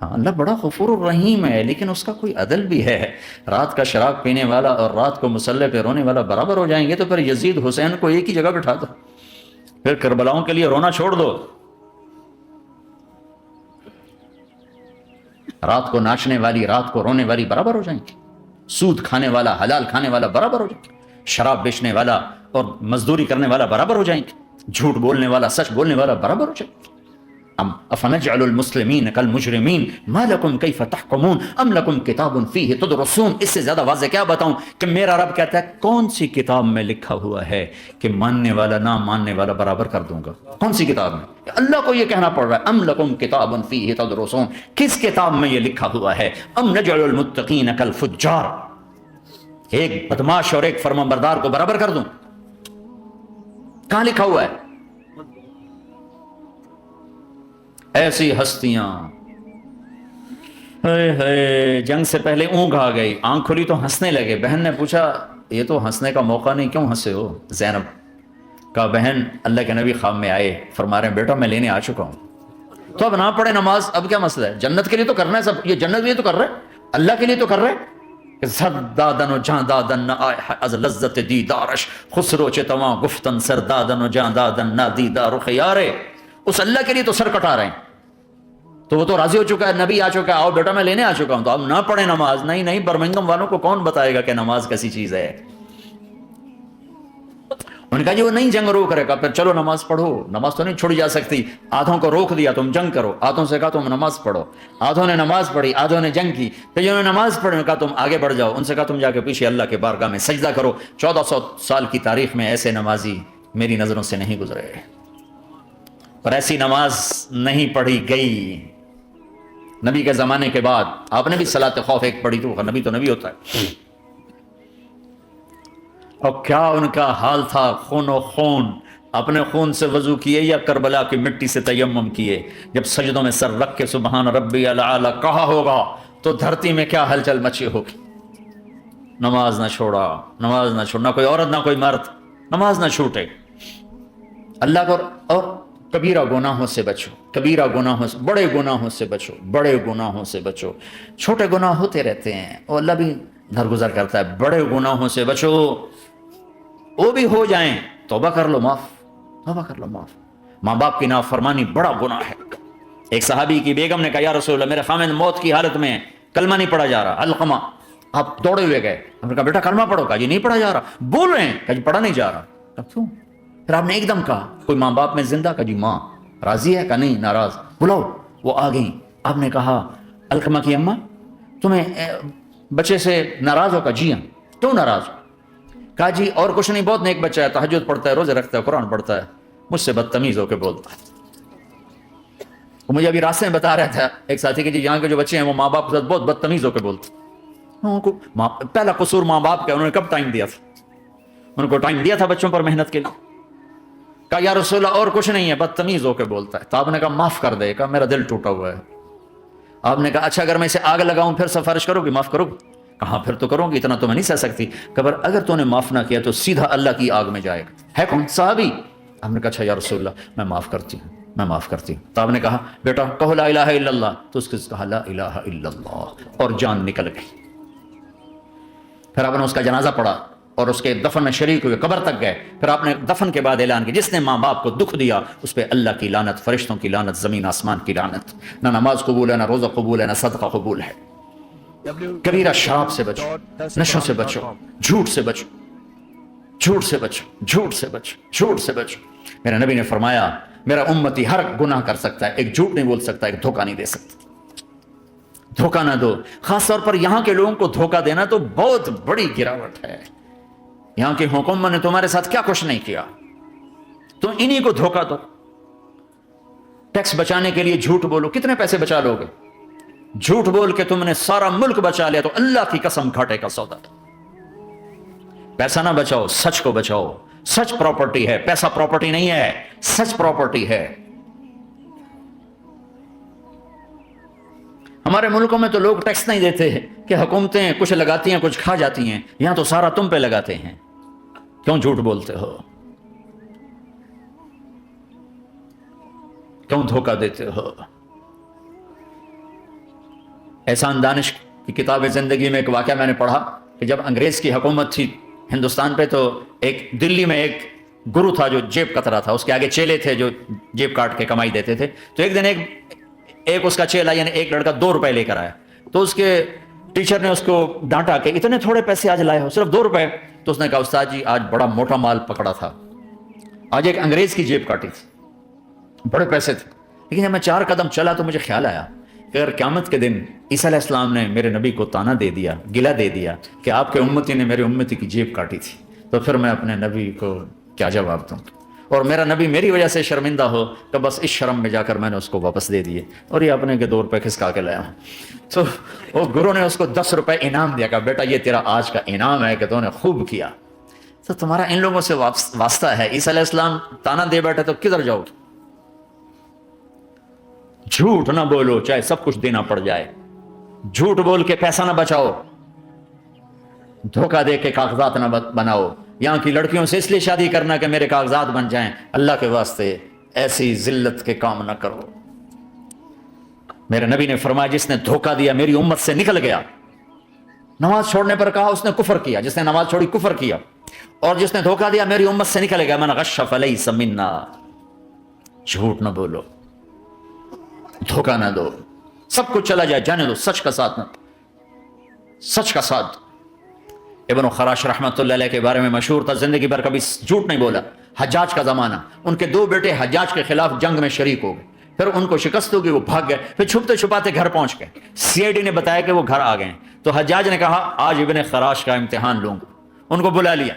ہاں اللہ بڑا غفور الرحیم ہے، لیکن اس کا کوئی عدل بھی ہے۔ رات کا شراب پینے والا اور رات کو مصلی پہ رونے والا برابر ہو جائیں گے؟ تو پھر یزید حسین کو ایک ہی جگہ بٹھا دو، پھر کربلاؤں کے لیے رونا چھوڑ دو۔ رات کو ناچنے والی، رات کو رونے والی برابر ہو جائیں گے، سود کھانے والا، حلال کھانے والا برابر ہو جائیں گے، شراب بیچنے والا اور مزدوری کرنے والا برابر ہو جائیں گے، جھوٹ بولنے والا، سچ بولنے والا برابر ہو جائیں گے۔ افنجعل المسلمین کالمجرمین ما لکم کیف تحکمون ام لکم کتاب فیہ تدرسون۔ اس سے زیادہ واضح کیا بتاؤں کہ میرا رب کہتا ہے کون سی کتاب میں لکھا ہوا ہے کہ ماننے والا نہ ماننے والا برابر کر دوں گا؟ کون سی کتاب میں؟ اللہ کو یہ کہنا پڑ رہا ہے ام لکم کتاب فیہ تدرسون، کس کتاب میں یہ لکھا ہوا ہے؟ ام نجعل المتقین کالفجار، ایک بدماش اور ایک فرمانبردار کو برابر کر دوں؟ کہاں لکھا ہوا ہے؟ ایسی ہستیاں، جنگ سے پہلے اونگ آ گئی، آنکھ کھلی تو ہنسنے لگے۔ بہن نے پوچھا یہ تو ہنسنے کا موقع نہیں، کیوں ہنسے ہو؟ زینب کہا بہن اللہ کے نبی خواب میں آئے، فرما رہے ہیں بیٹا میں لینے آ چکا ہوں، تو اب نہ پڑھے نماز، اب کیا مسئلہ ہے؟ جنت کے لیے تو کرنا ہے سب، یہ جنت کے لیے تو کر رہے، اللہ کے لیے تو کر رہے۔ زد دادن و جان دادن نہ آئے از لذت دیدارش، خسرو چتواں گفتن سر دادن و جان دادن نہ دیدار خیارے۔ اس اللہ کے لیے تو سر کٹا رہے ہیں، تو وہ تو راضی ہو چکا ہے، نبی آ چکا ہے، آؤ بیٹا میں لینے آ چکا ہوں، تو اب نہ پڑھیں نماز۔ نہیں نہیں، برمنگم والوں کو کون بتائے گا کہ نماز کیسی چیز ہے؟ انہوں نے کہا جی وہ نہیں جنگ روک رہے، کہا پھر چلو نماز پڑھو، نماز تو نہیں چھوڑی جا سکتی۔ آدھوں کو روک دیا تم جنگ کرو، آدھوں سے کہا تم نماز پڑھو، آدھوں نے نماز پڑھی، آدھوں نے جنگ کی، پھر جنہوں نے نماز پڑھی نے کہا تم آگے بڑھ جاؤ، ان سے کہا تم جا کے پیچھے اللہ کے بارگاہ میں سجدہ کرو۔ 1400 سال کی تاریخ میں ایسے نمازی میری نظروں سے نہیں گزرے، اور ایسی نماز نہیں پڑھی گئی نبی کے زمانے کے بعد۔ آپ نے بھی صلاۃ خوف ایک پڑھی تو نبی ہوتا ہے، اور کیا ان کا حال تھا، خون و خون، اپنے خون سے وضو کیے یا کربلا کی مٹی سے تیمم کیے؟ جب سجدوں میں سر رکھ کے سبحان ربی الاعلی کہا ہوگا تو دھرتی میں کیا ہلچل مچی ہوگی۔ نماز نہ چھوڑا، نماز نہ چھوڑنا، کوئی عورت نہ کوئی مرد، نماز نہ چھوٹے۔ اللہ کو اور کبیرہ گناہوں سے بچو، کبیرہ گناہوں سے، بڑے گناہوں سے بچو، بڑے گناہوں سے بچو۔ چھوٹے گناہ ہوتے رہتے ہیں اور اللہ بھی درگزر کرتا ہے، بڑے گناہوں سے بچو، وہ بھی ہو جائیں توبہ کر لو معاف، توبہ کر لو معاف۔ ماں باپ کی نافرمانی بڑا گناہ ہے، ایک صحابی کی بیگم نے کہا یا رسول اللہ میرے خامند موت کی حالت میں کلمہ نہیں پڑھا جا رہا، القمہ. آپ دوڑے ہوئے گئے، ہم نے کہا بیٹا کلمہ پڑھو. کہا جی نہیں پڑھا جا رہا. بول رہے ہیں؟ کہا جی پڑھا نہیں جا رہا. کہا کیوں؟ پھر آپ نے ایک دم کہا کوئی ماں باپ میں زندہ؟ کہا جی ماں. راضی ہے؟ کہا نہیں ناراض. بلاؤ. وہ آ گئیں. آپ نے کہا القمہ کی اماں تمہیں بچے سے ناراض ہو؟ کہا جی ہاں. کیوں ناراض ہو؟ کہا جی اور کچھ نہیں، بہت نیک بچہ ہے، تہجد پڑھتا ہے، روزے رکھتا ہے، قرآن پڑھتا ہے، مجھ سے بدتمیز ہو کے بولتا ہے. وہ مجھے ابھی راستے میں بتا رہا تھا ایک ساتھی کہ جی یہاں کے جو بچے ہیں وہ ماں باپ کے ساتھ بہت بدتمیز ہو کے بولتے ہیں. پہلا قصور ماں باپ کا. انہوں نے کب ٹائم دیا تھا؟ ان کو ٹائم دیا تھا بچوں پر محنت کے لیے. کہا یا رسول اللہ اور کچھ نہیں ہے، بدتمیز ہو کے بولتا ہے. تو آپ نے کہا معاف کر دے. کہا میرا دل ٹوٹا ہوا ہے. آپ نے کہا اچھا اگر میں اسے آگ لگاؤں پھر سفارش کرو گی، معاف کرو گی؟ کہاں پھر تو کروں گی، اتنا تو میں نہیں سہ سکتی. خبر اگر تو نے معاف نہ کیا تو سیدھا اللہ کی آگ میں جائے گا. ہے کون؟ صحابی. ہم نے کہا اچھا یا رسول اللہ میں معاف کرتی ہوں، میں معاف کرتی ہوں. تو آپ نے کہا بیٹا کہو لا الہ الا اللہ. تو اس کے کہا لا الہ الا اللہ اور جان نکل گئی. پھر آپ نے اس کا جنازہ پڑھا اور اس کے دفن میں شریک ہوئے، قبر تک گئے. پھر آپ نے دفن کے بعد اعلان کیا جس نے ماں باپ کو دکھ دیا اس پہ اللہ کی لعنت، فرشتوں کی لعنت، زمین آسمان کی لعنت. نہ نماز قبول ہے، نہ روزہ قبول ہے، نہ صدقہ قبول ہے. کبیرہ شراب سے بچو، نشوں سے بچو، جھوٹ سے بچو، جھوٹ سے بچو، جھوٹ سے بچو، جھوٹ سے بچو. میرے نبی نے فرمایا میرا امتی ہر گناہ کر سکتا ہے، ایک جھوٹ نہیں بول سکتا، ایک دھوکہ نہیں دے سکتا. دھوکہ نہ دو. خاص طور پر یہاں کے لوگوں کو دھوکہ دینا تو بہت بڑی گراوٹ ہے. یہاں کی حکومت نے تمہارے ساتھ کیا کچھ نہیں کیا، تو انہی کو دھوکہ دو. ٹیکس بچانے کے لیے جھوٹ بولو، کتنے پیسے بچا لو گے؟ جھوٹ بول کے تم نے سارا ملک بچا لیا تو اللہ کی قسم گھاٹے کا سودا. پیسہ نہ بچاؤ، سچ کو بچاؤ. سچ پراپرٹی ہے، پیسہ پراپرٹی نہیں ہے، سچ پراپرٹی ہے. ہمارے ملکوں میں تو لوگ ٹیکس نہیں دیتے کہ حکومتیں کچھ لگاتی ہیں کچھ کھا جاتی ہیں. یہاں تو سارا تم پہ لگاتے ہیں. کیوں جھوٹ بولتے ہو؟ کیوں دھوکہ دیتے ہو؟ احسان دانش کی کتاب زندگی میں ایک واقعہ میں نے پڑھا کہ جب انگریز کی حکومت تھی ہندوستان پہ تو ایک دلی میں ایک گرو تھا جو جیب کترا تھا. اس کے آگے چیلے تھے جو جیب کاٹ کے کمائی دیتے تھے. تو ایک دن ایک اس کا چیلا یعنی ایک لڑکا 2 روپے لے کر آیا. تو اس کے ٹیچر نے اس کو ڈانٹا کہ اتنے تھوڑے پیسے آج لائے ہو، صرف 2 روپے. تو اس نے کہا استاد جی آج بڑا موٹا مال پکڑا تھا، آج ایک انگریز کی جیب کاٹی تھی، بڑے پیسے تھے. لیکن جب میں 4 قدم چلا تو مجھے خیال آیا کہ اگر قیامت کے دن عیسیٰ علیہ السلام نے میرے نبی کو تانا دے دیا، گلہ دے دیا کہ آپ کے امتی نے میرے امتی کی جیب کاٹی تھی، تو پھر میں اپنے نبی کو کیا جواب دوں؟ اور میرا نبی میری وجہ سے شرمندہ ہو تو بس اس شرم میں جا کر میں نے اس کو واپس دے دیے اور یہ اپنے کے 2 روپے کھسکا کے لایا ہوں. تو وہ گرو نے اس کو 10 روپے انعام دیا. کہا بیٹا یہ تیرا آج کا انعام ہے کہ تو نے خوب کیا. تو تمہارا ان لوگوں سے واسطہ ہے. عیسیٰ علیہ السلام تانا دے بیٹھے تو کدھر جاؤ؟ جھوٹ نہ بولو چاہے سب کچھ دینا پڑ جائے. جھوٹ بول کے پیسہ نہ بچاؤ، دھوکہ دے کے کاغذات نہ بناؤ. یہاں کی لڑکیوں سے اس لیے شادی کرنا کہ میرے کاغذات بن جائیں. اللہ کے واسطے ایسی ذلت کے کام نہ کرو. میرے نبی نے فرمایا جس نے دھوکہ دیا میری امت سے نکل گیا. نماز چھوڑنے پر کہا اس نے کفر کیا، جس نے نماز چھوڑی کفر کیا. اور جس نے دھوکہ دیا میری امت سے نکل گیا. من غش فلیس منا. جھوٹ نہ بولو، دھوکہ نہ دو. سب کچھ چلا جائے جانے دو، سچ کا ساتھ نہ، سچ کا ساتھ. ابن خراش رحمۃ اللہ علیہ کے بارے میں مشہور تھا زندگی بھر کبھی جھوٹ نہیں بولا. حجاج کا زمانہ، ان کے 2 بیٹے حجاج کے خلاف جنگ میں شریک ہو گئے. پھر ان کو شکست ہوگی، وہ بھاگ گئے. پھر چھپتے چھپاتے گھر پہنچ گئے. CID نے بتایا کہ وہ گھر آ گئے. تو حجاج نے کہا آج ابن خراش کا امتحان لوں گا. ان کو بلا لیا.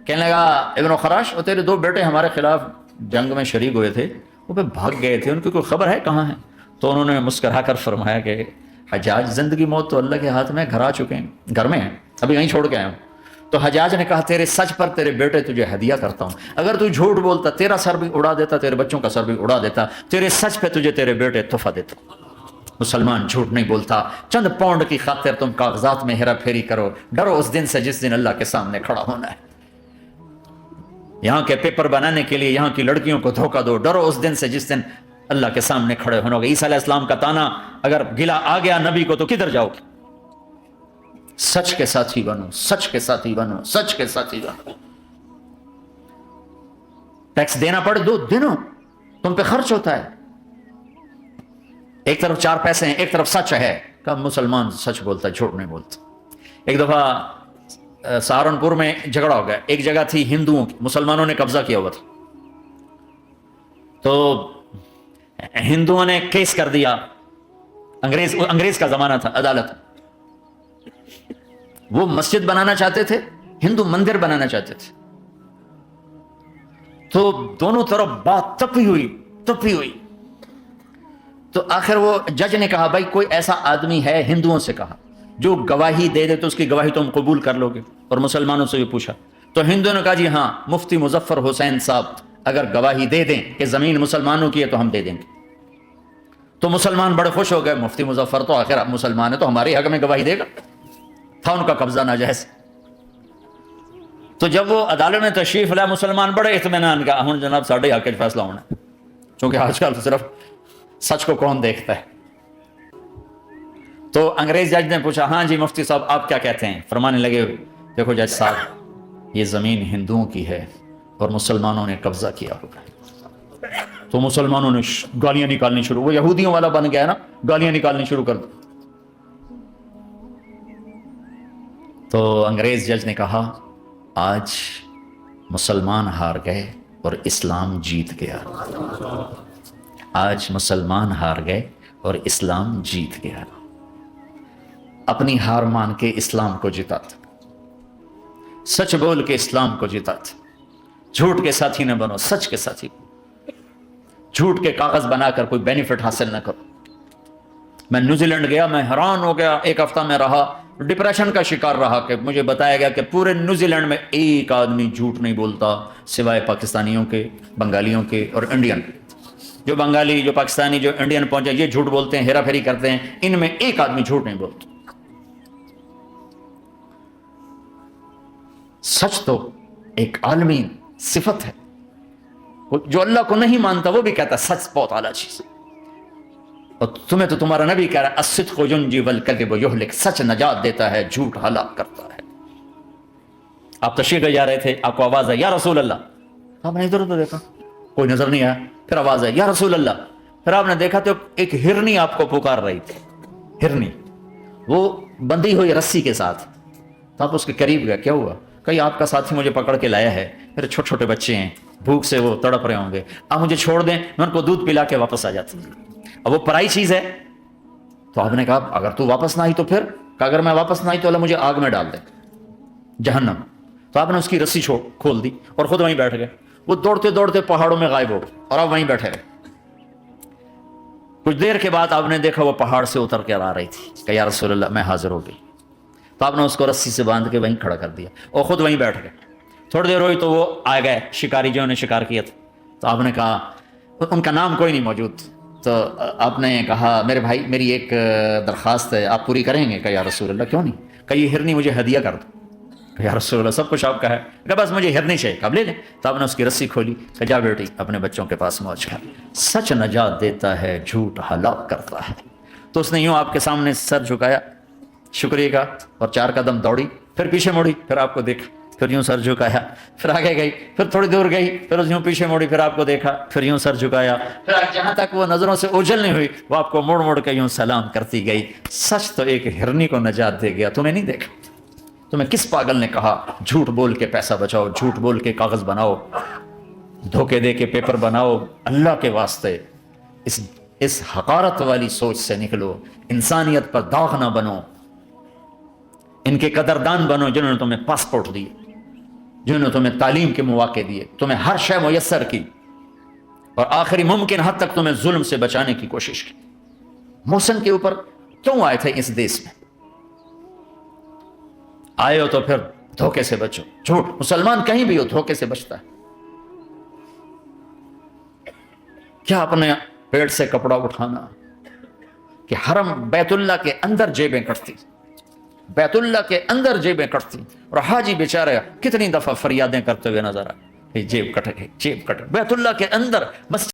کہنے لگا ابن خراش وہ تیرے 2 بیٹے ہمارے خلاف جنگ میں شریک ہوئے تھے، وہ پہ بھاگ گئے تھے، ان کی کوئی خبر ہے کہاں ہے؟ تو انہوں نے مسکرا کر فرمایا کہ حجاج زندگی موت تو اللہ کے ہاتھ میں، گھر آ چکے ہیں، گھر میں ہیں، ابھی یہیں چھوڑ کے آئے ہوں. تو حجاج نے کہا تیرے سچ پر تیرے بیٹے تجھے ہدیہ کرتا ہوں. اگر تو جھوٹ بولتا تیرا سر بھی اڑا دیتا، تیرے بچوں کا سر بھی اڑا دیتا. تیرے سچ پہ تجھے تیرے بیٹے تحفہ دیتا. مسلمان جھوٹ نہیں بولتا. چند پاؤنڈ کی خاطر تم کاغذات میں ہیرا پھیری کرو. ڈرو اس دن سے جس دن اللہ کے سامنے کھڑا ہونا ہے. یہاں کے پیپر بنانے کے لیے یہاں کی لڑکیوں کو دھوکہ دو. ڈرو اس دن سے جس دن اللہ کے سامنے کھڑے ہونا ہوگا. عیسیٰ علیہ السلام کا تانا اگر گلا آ گیا نبی کو تو کدھر جاؤ گے؟ سچ کے ساتھی بنو، سچ کے ساتھی بنو، سچ کے ساتھی بنو. ٹیکس دینا پڑے دو، دینو، تم پہ خرچ ہوتا ہے. ایک طرف 4 پیسے ہیں، ایک طرف سچ ہے. کہا مسلمان سچ بولتا ہے، جھوٹ نہیں بولتا. ایک دفعہ سہارنپور میں جھگڑا ہو گیا. ایک جگہ تھی ہندوؤں کی، مسلمانوں نے قبضہ کیا ہوا تھا. تو ہندوؤں نے کیس کر دیا. انگریز کا زمانہ تھا، عدالت. وہ مسجد بنانا چاہتے تھے، ہندو مندر بنانا چاہتے تھے. تو دونوں طرف بات تپی ہوئی. تو آخر وہ جج نے کہا بھائی کوئی ایسا آدمی ہے، ہندوؤں سے کہا، جو گواہی دے دے تو اس کی گواہی تم قبول کر لو گے. اور مسلمانوں سے بھی پوچھا تو ہندوؤں نے کہا جی ہاں، مفتی مظفر حسین صاحب اگر گواہی دے دیں کہ زمین مسلمانوں کی ہے تو ہم دے دیں گے. تو مسلمان بڑے خوش ہو گئے، مفتی مظفر تو آخر مسلمان ہے تو ہمارے حق میں گواہی دے گا. تھا ان کا قبضہ ناجائز. تو جب وہ عدالت میں تشریف لائے، مسلمان بڑے اطمینان کا ہوں جناب ساڑھے حق فیصلہ ہونا ہے، چونکہ آج کل صرف سچ کو کون دیکھتا ہے. تو انگریز جج نے پوچھا ہاں جی مفتی صاحب آپ کیا کہتے ہیں؟ فرمانے لگے دیکھو جج صاحب، یہ زمین ہندوؤں کی ہے اور مسلمانوں نے قبضہ کیا ہوا ہے. تو مسلمانوں نے گالیاں نکالنی شروع، وہ یہودیوں والا بن گیا نا، گالیاں نکالنی شروع کر دی. تو انگریز جج نے کہا آج مسلمان ہار گئے اور اسلام جیت گیا. آج مسلمان ہار گئے اور اسلام جیت گیا. اپنی ہار مان کے اسلام کو جیتا تھا، سچ بول کے اسلام کو جیتا تھا. جھوٹ کے ساتھی نہ بنو، سچ کے ساتھی. جھوٹ کے کاغذ بنا کر کوئی بینیفٹ حاصل نہ کرو. میں نیوزی لینڈ گیا، میں حیران ہو گیا. 1 ہفتہ میں رہا، ڈپریشن کا شکار رہا کہ مجھے بتایا گیا کہ پورے نیوزی لینڈ میں ایک آدمی جھوٹ نہیں بولتا سوائے پاکستانیوں کے، بنگالیوں کے اور انڈین. جو بنگالی، جو پاکستانی، جو انڈین پہنچے یہ جھوٹ بولتے ہیں، ہیرا پھیری کرتے ہیں. ان میں ایک آدمی جھوٹ نہیں بولتا. سچ تو ایک عالمی صفت ہے. جو اللہ کو نہیں مانتا وہ بھی کہتا ہے سچ بہت اعلیٰ چیز ہے. اور تمہیں تو تمہارا نبی کہہ رہا ہے الصدق ینجی والکذب یہلک، سچ نجات دیتا ہے، جھوٹ ہلاک کرتا ہے. آپ تشریح لے جا رہے تھے، آپ کو آواز ہے یا رسول اللہ. آپ نے ادھر ادھر دیکھا، کوئی نظر نہیں آیا. پھر آواز ہے یا رسول اللہ. پھر آپ نے دیکھا تو ایک ہرنی آپ کو پکار رہی تھی. ہرنی وہ بندھی ہوئی رسی کے ساتھ. تو آپ اس کے قریب گئے، کیا ہوا؟ کہیں آپ کا ساتھی مجھے پکڑ کے لایا ہے، میرے چھوٹے چھوٹے بچے ہیں، بھوک سے وہ تڑپ رہے ہوں گے، آپ مجھے چھوڑ دیں، میں ان کو دودھ پلا کے واپس آ جاتی. اب وہ پرائی چیز ہے. تو آپ نے کہا اگر تو واپس نہ آئی تو پھر؟ کہ اگر میں واپس نہ آئی تو اللہ مجھے آگ میں ڈال دے، جہنم. تو آپ نے اس کی رسی کھول دی اور خود وہیں بیٹھ گئے. وہ دوڑتے دوڑتے پہاڑوں میں غائب ہو گئے اور آپ وہیں بیٹھے رہے. کچھ دیر کے بعد آپ نے دیکھا وہ پہاڑ سے اتر کے آ رہی تھی کہ یا رسول اللہ میں حاضر ہو گئی. تو آپ نے اس کو رسی سے باندھ کے وہیں کھڑا کر دیا اور خود وہیں بیٹھ گئے. تھوڑی دیر ہوئی تو وہ آ گئے شکاری جو نے شکار کیا تھا. تو آپ نے کہا، ان کا نام کوئی نہیں موجود. تو آپ نے کہا میرے بھائی میری ایک درخواست ہے، آپ پوری کریں گے؟ کہ یا رسول اللہ کیوں نہیں؟ کہ یہ ہرنی مجھے ہدیہ کر دو. کہ یا رسول اللہ سب کچھ آپ کا ہے. کہ بس مجھے ہرنی چاہیے. کب لے لیں. تو آپ نے اس کی رسی کھولی کہ جا بیٹی اپنے بچوں کے پاس موج کر. سچ نجات دیتا ہے، جھوٹ ہلاک کرتا ہے. تو اس نے یوں آپ کے سامنے سر جھکایا شکریہ کا اور 4 قدم دوڑی، پھر پیچھے مڑی، پھر آپ کو دیکھا، پھر یوں سر جھکایا، پھر آگے گئی، پھر تھوڑی دور گئی، پھر یوں پیچھے مڑی، پھر آپ کو دیکھا، پھر یوں سر جھکایا، پھر جہاں تک وہ نظروں سے اوجھل نہیں ہوئی وہ آپ کو موڑ موڑ کے یوں سلام کرتی گئی. سچ تو ایک ہرنی کو نجات دے گیا، تمہیں نہیں دیکھا. تمہیں کس پاگل نے کہا جھوٹ بول کے پیسہ بچاؤ، جھوٹ بول کے کاغذ بناؤ، دھوکے دے کے پیپر بناؤ؟ اللہ کے واسطے اس حقارت والی سوچ سے نکلو. انسانیت پر داغ نہ بنو. ان کے قدردان بنو جنہوں نے تمہیں پاسپورٹ دیے، جنہوں نے تمہیں تعلیم کے مواقع دیے، تمہیں ہر شے میسر کی اور آخری ممکن حد تک تمہیں ظلم سے بچانے کی کوشش کی. محسن کے اوپر کیوں آئے تھے اس دیس میں؟ آئے ہو تو پھر دھوکے سے بچو. جھوٹ، مسلمان کہیں بھی ہو دھوکے سے بچتا ہے. کیا اپنے پیٹ سے کپڑا اٹھانا کہ حرم بیت اللہ کے اندر جیبیں کٹتی، بیت اللہ کے اندر جیبیں کٹتی، اور حاجی بیچارے کتنی دفعہ فریادیں کرتے ہوئے نظر آئے، جیب کٹ گئی، جیب کٹ گئی. بیت اللہ کے اندر بس